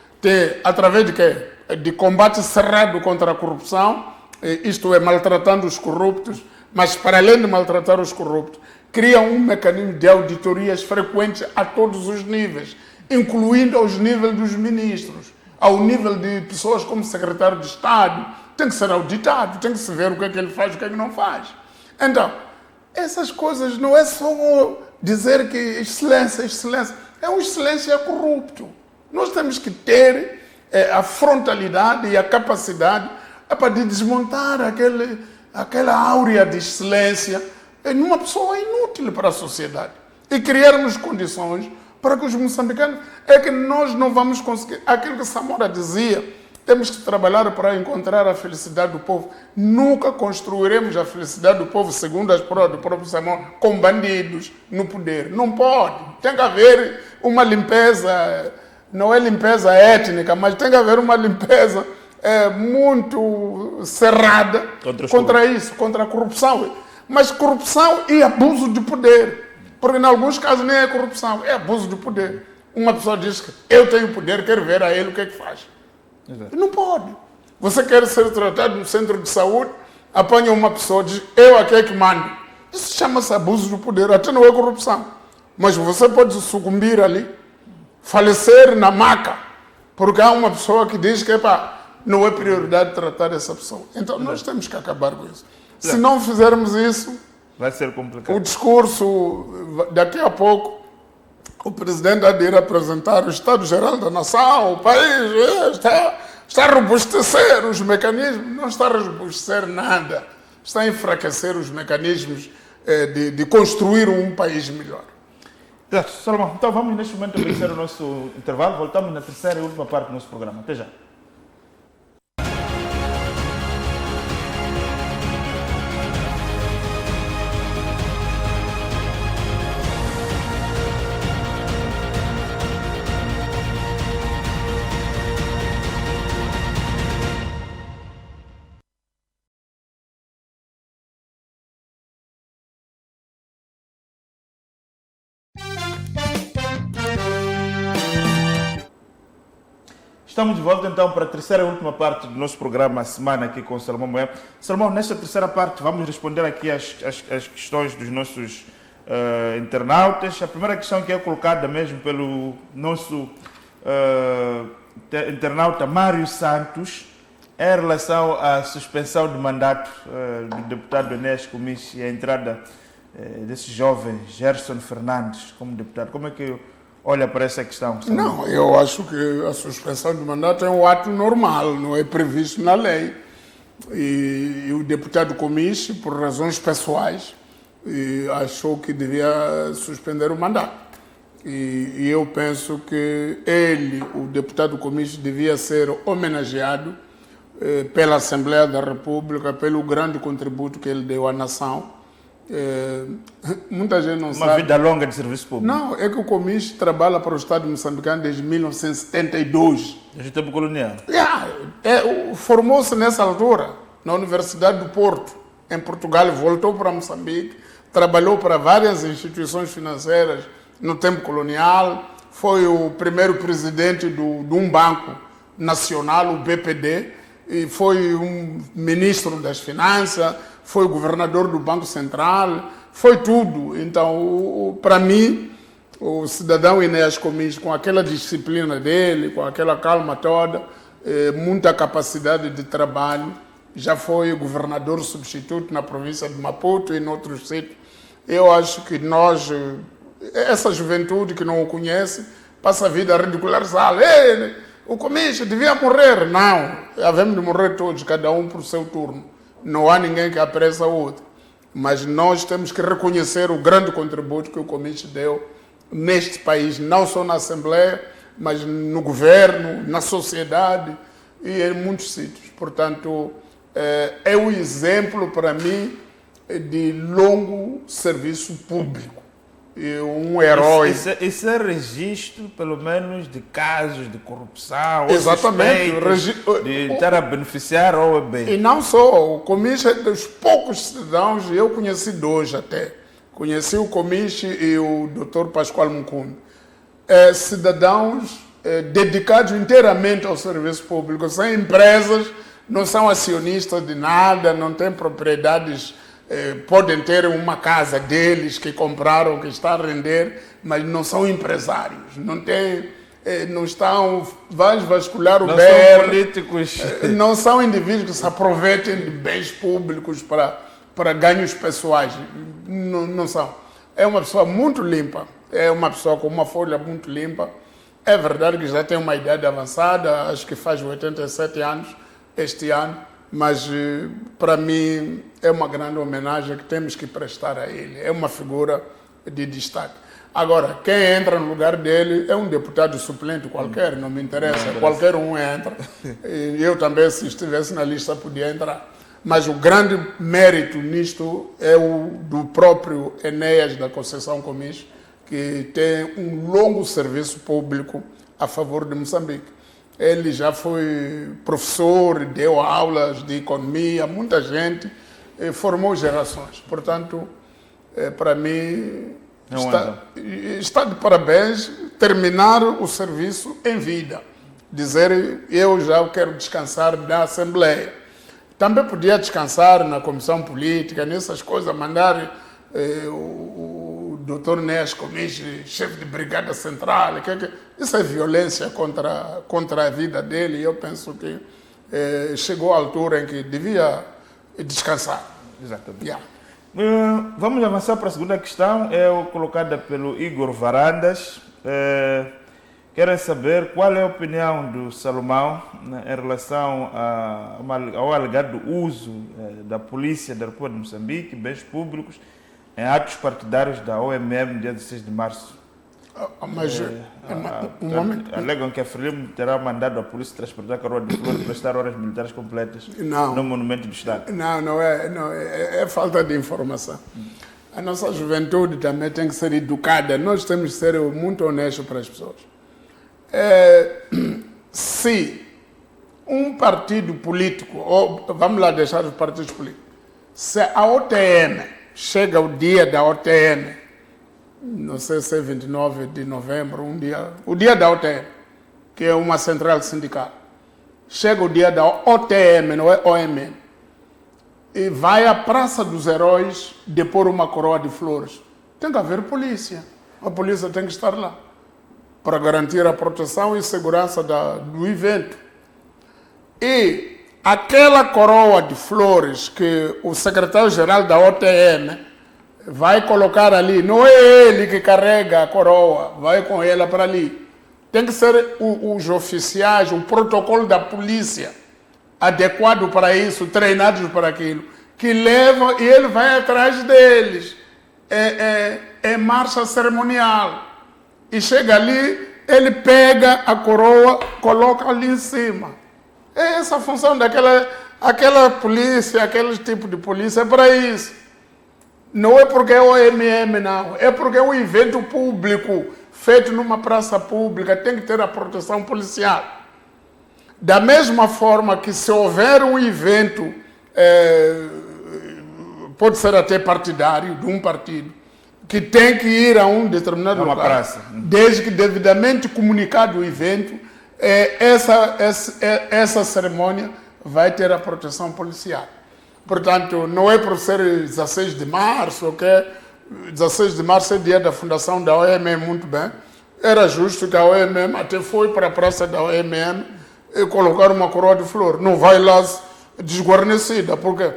através de quê? De combate cerrado contra a corrupção, isto é, maltratando os corruptos, mas para além de maltratar os corruptos, cria um mecanismo de auditorias frequentes a todos os níveis, incluindo aos níveis dos ministros, ao nível de pessoas como secretário de Estado, tem que ser auditado, tem que se ver o que é que ele faz, o que é que não faz. Então, essas coisas não é só dizer que excelência, excelência, é um excelência corrupto. Nós temos que ter a frontalidade e a capacidade de desmontar aquela áurea de excelência numa pessoa inútil para a sociedade e criarmos condições para que os moçambicanos, é que nós não vamos conseguir, aquilo que Samora dizia, temos que trabalhar para encontrar a felicidade do povo. Nunca construiremos a felicidade do povo, segundo as palavras do próprio Samora, com bandidos no poder. Não pode. Tem que haver uma limpeza, não é limpeza étnica, mas tem que haver uma limpeza muito cerrada contra isso, contra a corrupção. Mas corrupção e abuso de poder. Porque em alguns casos nem é corrupção, é abuso de poder. Uma pessoa diz que eu tenho poder, quero ver a ele o que é que faz. Exato. Não pode. Você quer ser tratado no centro de saúde, apanha uma pessoa e diz, eu aqui é que mando. Isso chama-se abuso de poder, até não é corrupção. Mas você pode sucumbir ali, falecer na maca, porque há uma pessoa que diz que não é prioridade tratar essa pessoa. Então nós temos que acabar com isso. Se não fizermos isso, vai ser complicado. O discurso, daqui a pouco, o presidente há de ir apresentar o Estado-Geral da Nação, o país está a robustecer os mecanismos, não está a robustecer nada, está a enfraquecer os mecanismos de construir um país melhor. Exato. Salomão, então vamos neste momento vencer o nosso intervalo, voltamos na terceira e última parte do nosso programa. Até já. Estamos de volta então para a terceira e última parte do nosso programa, a semana aqui com o Salomão Moé. Salomão, nesta terceira parte vamos responder aqui às questões dos nossos internautas. A primeira questão que é colocada mesmo pelo nosso internauta Mário Santos é em relação à suspensão de mandato do deputado Enéas Comiche e a entrada desse jovem Gerson Fernandes como deputado. Como é que olha para essa questão? Não, eu acho que a suspensão de mandato é um ato normal, não é previsto na lei. E o deputado Comiche, por razões pessoais, achou que devia suspender o mandato. E eu penso que ele, o deputado Comiche, devia ser homenageado pela Assembleia da República, pelo grande contributo que ele deu à nação. Muita gente não sabe. Uma vida longa de serviço público. Não, é que o Comiche trabalha para o Estado moçambicano desde 1972. Desde o tempo colonial. Formou-se nessa altura na Universidade do Porto, em Portugal, voltou para Moçambique, trabalhou para várias instituições financeiras no tempo colonial, foi o primeiro presidente de um banco nacional, o BPD, e foi um ministro das Finanças, foi governador do Banco Central, foi tudo. Então, para mim, o cidadão Enéas Comiche, com aquela disciplina dele, com aquela calma toda, muita capacidade de trabalho, já foi governador substituto na província de Maputo e em outros sítios. Eu acho que nós, essa juventude que não o conhece, passa a vida a ridicularizar. O Comiche devia morrer. Não, havemos de morrer todos, cada um por seu turno. Não há ninguém que apressa o outro. Mas nós temos que reconhecer o grande contributo que o Comiche deu neste país, não só na Assembleia, mas no governo, na sociedade e em muitos sítios. Portanto, é um exemplo para mim de longo serviço público. E um herói. Isso é registro, pelo menos, de casos de corrupção. Exatamente. De estar a beneficiar a OAB. E não só, o Comiche é dos poucos cidadãos, eu conheci dois até. Conheci o Comiche e o Dr. Pascoal Mucumbi. Cidadãos dedicados inteiramente ao serviço público. São empresas, não são acionistas de nada, não têm propriedades, podem ter uma casa deles que compraram, que está a render, mas não são empresários, não estão, vais vasculhar o Não BR, são políticos. não são indivíduos que se aproveitem de bens públicos para ganhos pessoais, não são. É uma pessoa muito limpa, é uma pessoa com uma folha muito limpa. É verdade que já tem uma idade avançada, acho que faz 87 anos este ano, mas para mim é uma grande homenagem que temos que prestar a ele. É uma figura de destaque. Agora, quem entra no lugar dele é um deputado suplente qualquer, não me interessa, qualquer um entra. Eu também, se estivesse na lista, podia entrar. Mas o grande mérito nisto é o do próprio Enéas da Conceição Comis, que tem um longo serviço público a favor de Moçambique. Ele já foi professor, deu aulas de economia, muita gente, formou gerações. Portanto, para mim, está de parabéns terminar o serviço em vida. Dizer, eu já quero descansar da Assembleia. Também podia descansar na Comissão Política, nessas coisas, mandar o Dr. Enéas Comis, chefe de Brigada Central. Isso é violência contra a vida dele. Eu penso que chegou a altura em que devia descansar. Exatamente. Yeah. Vamos avançar para a segunda questão, colocada pelo Igor Varandas. Querem saber qual é a opinião do Salomão, né, em relação ao alegado uso da Polícia da República de Moçambique, bens públicos, em atos partidários da OMM no dia 16 de março. Mas um momento. Alegam que a Frelimo terá mandado a polícia transportar a coroa de flores e prestar horas militares completas no Monumento do Estado. Não, é falta de informação. A nossa juventude também tem que ser educada. Nós temos que ser muito honestos para as pessoas. Se um partido político, ou vamos lá deixar os partidos políticos, se a OTM, chega o dia da OTM, não sei se é 29 de novembro, o dia da OTM, que é uma central sindical, chega o dia da OTM, não é OMM, e vai à Praça dos Heróis depor uma coroa de flores. Tem que haver polícia. A polícia tem que estar lá para garantir a proteção e segurança do evento. E aquela coroa de flores que o secretário-geral da OTM vai colocar ali, não é ele que carrega a coroa, vai com ela para ali. Tem que ser os oficiais, o protocolo da polícia adequado para isso, treinados para aquilo, que levam e ele vai atrás deles. É marcha cerimonial. E chega ali, ele pega a coroa, coloca ali em cima. É essa a função aquela polícia, aquele tipo de polícia, é para isso. Não é porque é o OMM, não. É porque é um evento público, feito numa praça pública, tem que ter a proteção policial. Da mesma forma que se houver um evento, pode ser até partidário, de um partido, que tem que ir a um determinado lugar, praça, desde que devidamente comunicado o evento, essa cerimônia vai ter a proteção policial. Portanto, não é por ser 16 de março, ok? 16 de março é dia da fundação da OMM, muito bem. Era justo que a OMM até foi para a praça da OMM e colocar uma coroa de flor. Não vai lá desguarnecida, porque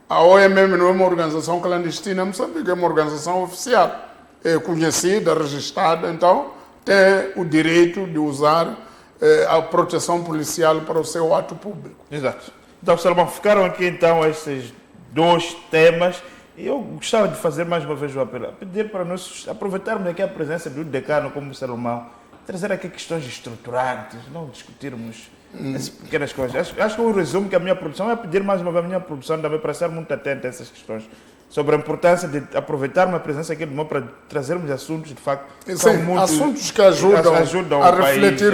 a OMM não é uma organização clandestina, Moçambique é uma organização oficial, é conhecida, registrada, então tem o direito de usar a proteção policial para o seu ato público. Exato. Então, Salomão, ficaram aqui então esses dois temas e eu gostava de fazer mais uma vez o apelo, pedir para nós aproveitarmos aqui a presença do decano como Salomão, trazer aqui questões estruturantes, não discutirmos essas pequenas coisas. Acho que o resumo que a minha produção é pedir mais uma vez a minha produção também para estar muito atenta a essas questões, sobre a importância de aproveitarmos a presença aqui do meu para trazermos assuntos, de facto, sim, assuntos que ajudam a refletir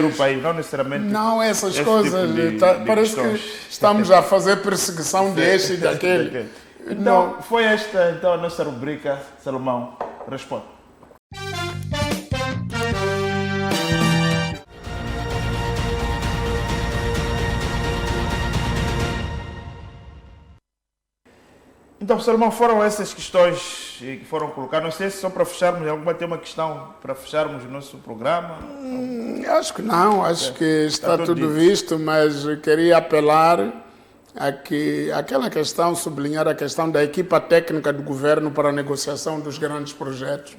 o país, não necessariamente. Não, essas coisas, tipo parece que estamos a fazer perseguição deste e daquele. Então, foi esta então, a nossa rubrica, Salomão Responde. Então, Salomão, foram essas questões que foram colocadas. Não sei se só para fecharmos, alguma tem uma questão para fecharmos o nosso programa. Acho que não, acho que está tudo tudo dito. visto, mas eu queria apelar a que aquela questão, sublinhar a questão da equipa técnica do governo para a negociação dos grandes projetos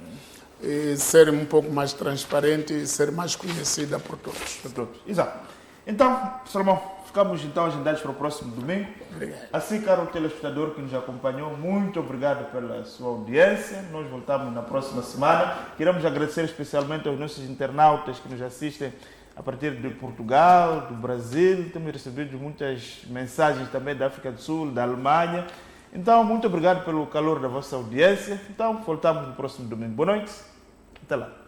e ser um pouco mais transparente e ser mais conhecida por todos. Exato. Então, Salomão, ficamos então agendados para o próximo domingo. Obrigado. Assim, caro telespectador que nos acompanhou, muito obrigado pela sua audiência. Nós voltamos na próxima semana. Queremos agradecer especialmente aos nossos internautas que nos assistem a partir de Portugal, do Brasil. Temos recebido muitas mensagens também da África do Sul, da Alemanha. Então, muito obrigado pelo calor da vossa audiência. Então, voltamos no próximo domingo. Boa noite. Até lá.